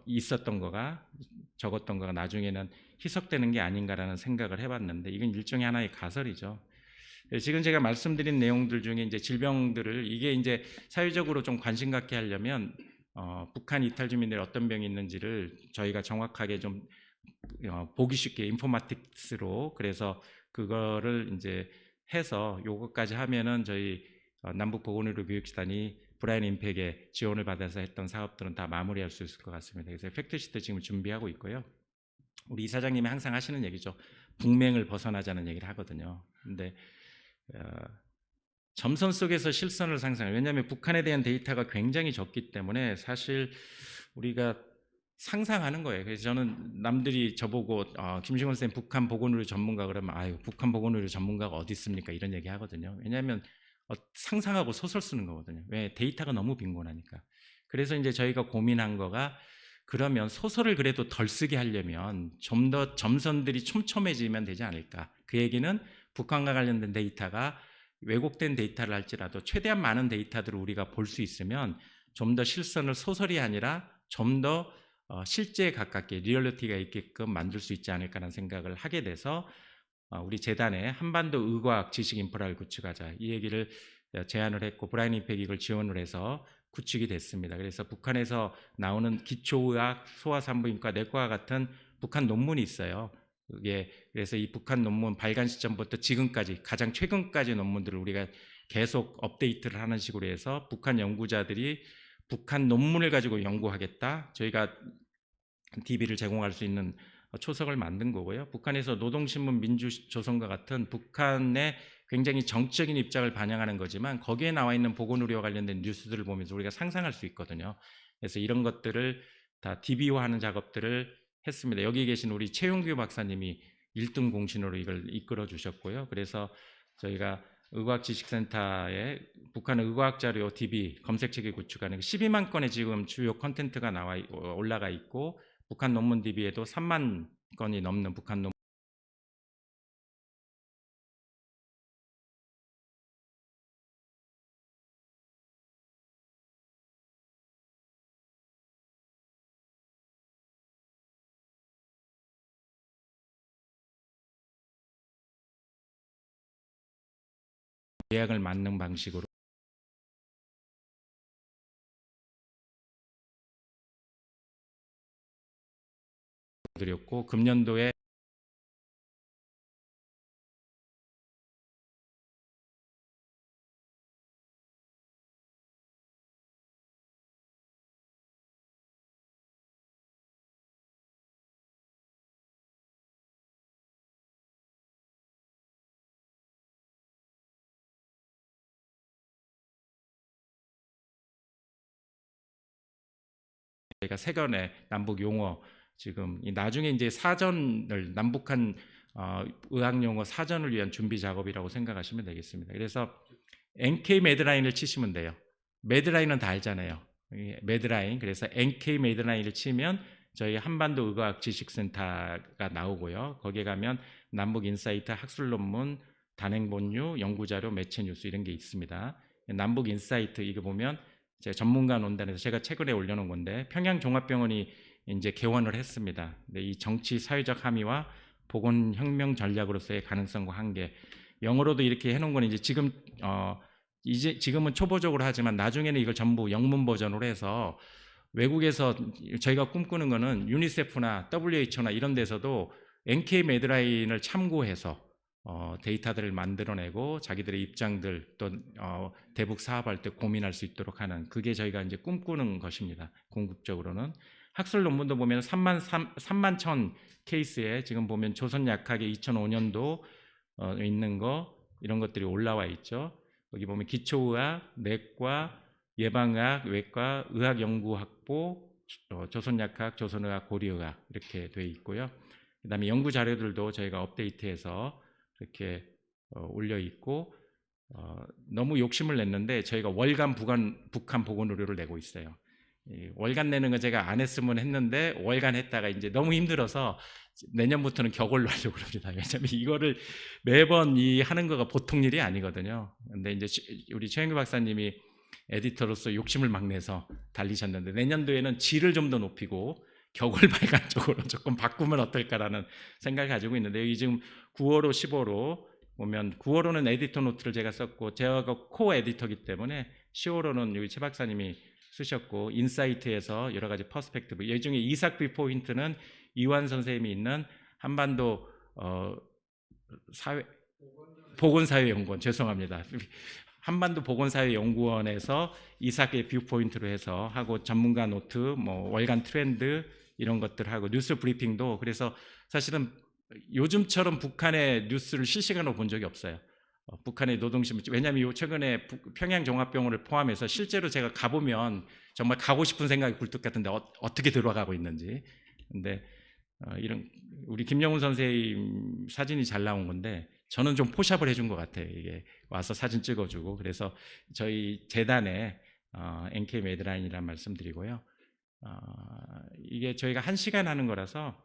있었던 거가 적었던 거가 나중에는 희석되는 게 아닌가라는 생각을 해봤는데 이건 일종의 하나의 가설이죠. 지금 제가 말씀드린 내용들 중에 이제 질병들을 이게 이제 사회적으로 좀 관심 갖게 하려면 북한 이탈 주민들이 어떤 병이 있는지를 저희가 정확하게 좀 보기 쉽게 인포마틱스로 그래서 그거를 이제 해서 요것까지 하면은 저희 남북 보건의료 교육재단이 브라이언 임팩의 지원을 받아서 했던 사업들은 다 마무리할 수 있을 것 같습니다. 그래서 팩트시트 지금 준비하고 있고요. 우리 이사장님이 항상 하시는 얘기죠. 북맹을 벗어나자는 얘기를 하거든요. 근데 점선 속에서 실선을 상상해요. 왜냐하면 북한에 대한 데이터가 굉장히 적기 때문에 사실 우리가 상상하는 거예요. 그래서 저는 남들이 저보고 김시곤 쌤 북한 보건의료 전문가 그러면 아유 북한 보건의료 전문가가 어디 있습니까? 이런 얘기 하거든요. 왜냐하면 상상하고 소설 쓰는 거거든요. 왜? 데이터가 너무 빈곤하니까. 그래서 이제 저희가 고민한 거가 그러면 소설을 그래도 덜 쓰게 하려면 좀 더 점선들이 촘촘해지면 되지 않을까. 그 얘기는 북한과 관련된 데이터가 왜곡된 데이터를 할지라도 최대한 많은 데이터들을 우리가 볼 수 있으면 좀 더 실선을 소설이 아니라 좀 더 실제에 가깝게 리얼리티가 있게끔 만들 수 있지 않을까라는 생각을 하게 돼서 우리 재단에 한반도 의과학 지식 인프라를 구축하자 이 얘기를 제안을 했고 브라이언 임팩이 이걸 지원을 해서 구축이 됐습니다. 그래서 북한에서 나오는 기초의학, 소아산부인과, 내과와 같은 북한 논문이 있어요. 그게 그래서 이 북한 논문 발간 시점부터 지금까지 가장 최근까지 논문들을 우리가 계속 업데이트를 하는 식으로 해서 북한 연구자들이 북한 논문을 가지고 연구하겠다. 저희가 DB를 제공할 수 있는 초석을 만든 거고요. 북한에서 노동신문 민주조선과 같은 북한의 굉장히 정치적인 입장을 반영하는 거지만 거기에 나와 있는 보건의료와 관련된 뉴스들을 보면서 우리가 상상할 수 있거든요. 그래서 이런 것들을 다 DB화하는 작업들을 했습니다. 여기 계신 우리 최용규 박사님이 1등 공신으로 이걸 이끌어 주셨고요. 그래서 저희가 의과학지식센터에 북한의 의과학자료 DB 검색체계 구축하는 12만 건의 지금 주요 컨텐츠가 올라가 있고 북한 논문 DB에도 3만 건이 넘는 북한 논문 예약을 맞는 방식으로 드렸고 금년도에 저희가 세견에 남북 용어 지금 나중에 이제 사전을 남북한 의학 용어 사전을 위한 준비 작업이라고 생각하시면 되겠습니다. 그래서 NK 매드라인을 치시면 돼요. 매드라인은 다 알잖아요. 매드라인. 그래서 NK 매드라인을 치면 저희 한반도 의과학 지식센터가 나오고요. 거기에 가면 남북 인사이트 학술 논문, 단행 본류, 연구 자료, 매체 뉴스 이런 게 있습니다. 남북 인사이트 이거 보면 제 전문가 논단에서 제가 최근에 올려놓은 건데 평양종합병원이 이제 개원을 했습니다. 근데 이 정치 사회적 함의와 보건혁명 전략으로서의 가능성과 한계 영어로도 이렇게 해놓은 건 이제 지금 이제 지금은 초보적으로 하지만 나중에는 이걸 전부 영문 버전으로 해서 외국에서 저희가 꿈꾸는 거는 유니세프나 WHO나 이런 데서도 NK 매드라인을 참고해서 데이터들을 만들어내고 자기들의 입장들 또 대북 사업할 때 고민할 수 있도록 하는, 그게 저희가 이제 꿈꾸는 것입니다. 궁극적으로는 학술 논문도 보면 3만 1천 케이스에 지금 보면 조선약학의 2005년도 있는 거, 이런 것들이 올라와 있죠. 여기 보면 기초의학, 내과, 예방의학, 외과, 의학연구학부, 조선약학, 조선의학, 고려의학 이렇게 돼 있고요. 그다음에 연구 자료들도 저희가 업데이트해서 이렇게 올려 있고, 너무 욕심을 냈는데 저희가 월간 북한 보건 의료를 내고 있어요. 월간 내는 건 제가 안 했으면 했는데 월간 했다가 이제 너무 힘들어서 내년부터는 격월로 하려고 그럽니다. 왜냐하면 이거를 매번 하는 거가 보통 일이 아니거든요. 근데 이제 우리 최영규 박사님이 에디터로서 욕심을 막 내서 달리셨는데, 내년도에는 질을 좀 더 높이고 격월 발간 쪽으로 조금 바꾸면 어떨까라는 생각을 가지고 있는데, 여기 지금 9월호 15로 보면 9월호는 에디터 노트를 제가 썼고, 제가 코 에디터이기 때문에 10월호는 여기 최 박사님이 쓰셨고, 인사이트에서 여러 가지 퍼스펙티브, 이 중에 이삭비 포인트는 이완 선생님이 있는 한반도 보건사회연구원, 죄송합니다. 한반도 보건사회연구원에서 이삭의 뷰포인트로 해서 하고, 전문가 노트, 뭐 월간 트렌드 이런 것들 하고, 뉴스 브리핑도, 그래서 사실은 요즘처럼 북한의 뉴스를 실시간으로 본 적이 없어요. 북한의 노동신문, 왜냐하면 최근에 평양 종합병원을 포함해서 실제로 제가 가보면 정말 가고 싶은 생각이 굴뚝 같은데 어떻게 들어가고 있는지. 근데 이런 우리 김영훈 선생님 사진이 잘 나온 건데, 저는 좀 포샵을 해준 것 같아요. 이게 와서 사진 찍어주고. 그래서 저희 재단에 NK 매드라인이라는 말씀드리고요. 이게 저희가 1시간 하는 거라서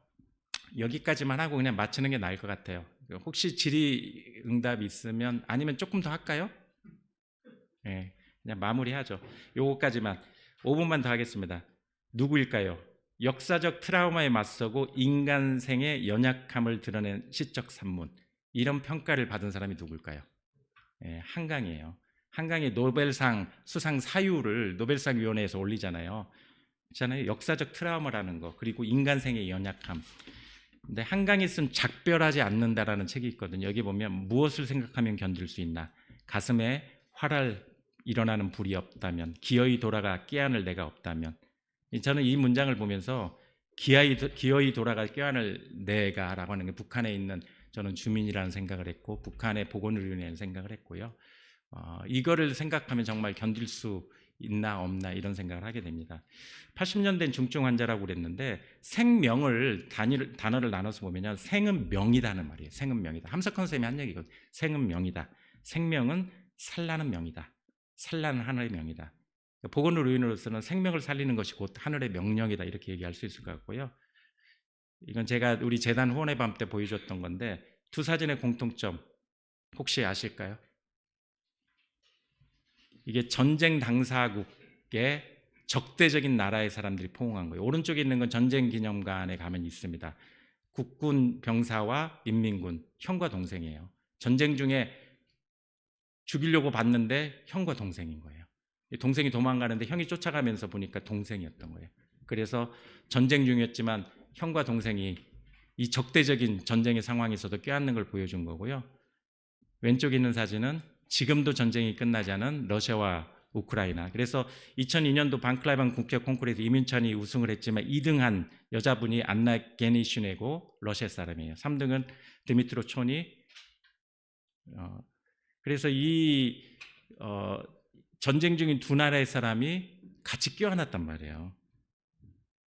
여기까지만 하고 그냥 마치는 게 나을 것 같아요. 혹시 질의응답 있으면, 아니면 조금 더 할까요? 네, 그냥 마무리하죠. 요거까지만 5분만 더 하겠습니다. 누구일까요? 역사적 트라우마에 맞서고 인간생의 연약함을 드러낸 시적 산문, 이런 평가를 받은 사람이 누굴까요? 네, 한강이에요. 한강의 노벨상 수상 사유를 노벨상 위원회에서 올리잖아요. 그렇잖아요. 역사적 트라우마라는 거, 그리고 인간생의 연약함. 근데 한강이 쓴 작별하지 않는다라는 책이 있거든요. 여기 보면 무엇을 생각하면 견딜 수 있나? 가슴에 활활 일어나는 불이 없다면, 기어이 돌아가 깨안을 내가 없다면. 저는 이 문장을 보면서 기어이 돌아가 깨안을 내가라고 하는 게 북한에 있는 저는 주민이라는 생각을 했고, 북한의 보건의료인이라는 생각을 했고요. 이거를 생각하면 정말 견딜 수 있나 없나 이런 생각을 하게 됩니다. 80년대는 중증 환자라고 그랬는데, 생명을 단어를 나눠서 보면 생은 명이다는 말이에요. 생은 명이다. 함석헌 선생님이 한 얘기거든요. 생은 명이다. 생명은 살라는 명이다. 살라는 하늘의 명이다. 보건의료인으로서는 생명을 살리는 것이 곧 하늘의 명령이다, 이렇게 얘기할 수 있을 것 같고요. 이건 제가 우리 재단 후원의 밤 때 보여줬던 건데, 두 사진의 공통점 혹시 아실까요? 이게 전쟁 당사국의 적대적인 나라의 사람들이 포옹한 거예요. 오른쪽에 있는 건 전쟁 기념관에 가면 있습니다. 국군 병사와 인민군, 형과 동생이에요. 전쟁 중에 죽이려고 봤는데 형과 동생인 거예요. 동생이 도망가는데 형이 쫓아가면서 보니까 동생이었던 거예요. 그래서 전쟁 중이었지만 형과 동생이 이 적대적인 전쟁의 상황에서도 껴안는 걸 보여준 거고요. 왼쪽에 있는 사진은 지금도 전쟁이 끝나지 않은 러시아와 우크라이나. 그래서 2002년도 반클라이반 국제 콩쿠르에서 이민찬이 우승을 했지만 2등한 여자분이 안나 게니슈네고 러시아 사람이에요. 3등은 드미트로 촌이. 그래서 이 전쟁 중인 두 나라의 사람이 같이 껴안았단 말이에요.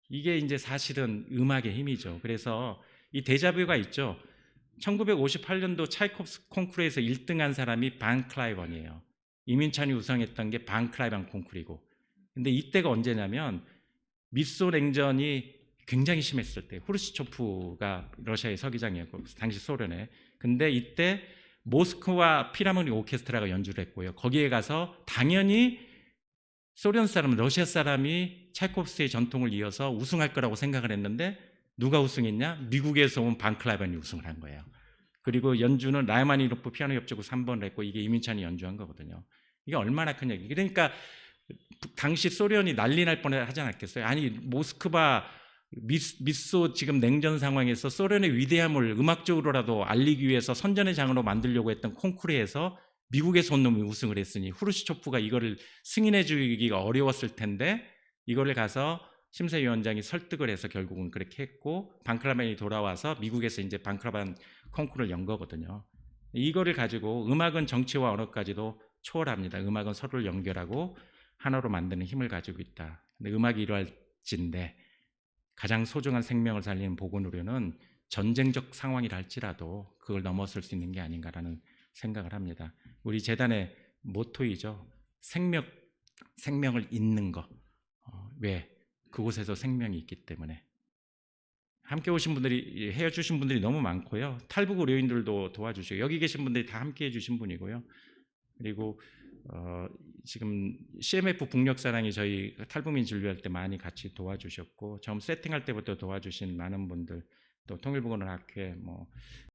이게 이제 사실은 음악의 힘이죠. 그래서 이 데자뷰가 있죠. 1958년도 차이콥스키 콩쿠르에서 1등한 사람이 반 클라이번이에요. 이민찬이 우승했던 게 반 클라이번 콩쿠르이고. 근데 이때가 언제냐면 미소 냉전이 굉장히 심했을 때, 후르시초프가 러시아의 서기장이었고 당시 소련에. 근데 이때 모스크바 필하모닉 오케스트라가 연주를 했고요. 거기에 가서 당연히 소련 사람, 러시아 사람이 차이콥스키의 전통을 이어서 우승할 거라고 생각을 했는데, 누가 우승했냐? 미국에서 온 반 클라이번이 우승을 한 거예요. 그리고 연주는 라흐마니노프 피아노 협주곡 3번을 했고, 이게 이민찬이 연주한 거거든요. 이게 얼마나 큰 얘기. 그러니까 당시 소련이 난리 날 뻔 하지 않았겠어요? 아니 모스크바 미소 지금 냉전 상황에서 소련의 위대함을 음악적으로라도 알리기 위해서 선전의 장으로 만들려고 했던 콩쿠르에서 미국의 손놈이 우승을 했으니 후르시초프가 이거를 승인해 주기가 어려웠을 텐데 이거를 가서 심사위원장이 설득을 해서 결국은 그렇게 했고 방크라반이 돌아와서 미국에서 이제 방크라반 콩쿠르를 연 거거든요. 이거를 가지고 음악은 정치와 언어까지도 초월합니다. 음악은 서로를 연결하고 하나로 만드는 힘을 가지고 있다. 근데 음악이 일할진데 가장 소중한 생명을 살리는 보건 의료는 전쟁적 상황이라 할지라도 그걸 넘어설 수 있는 게 아닌가라는 생각을 합니다. 우리 재단의 모토이죠. 생명을 잇는 거. 왜? 그곳에서 생명이 있기 때문에. 함께 오신 분들이 해주신 분들이 너무 많고요. 탈북 의료인들도 도와주시고 여기 계신 분들이 다 함께 해주신 분이고요. 그리고 지금 CMF 북녘사랑이 저희 탈북민 진료할 때 많이 같이 도와주셨고 처음 세팅할 때부터 도와주신 많은 분들 또 통일부건원학회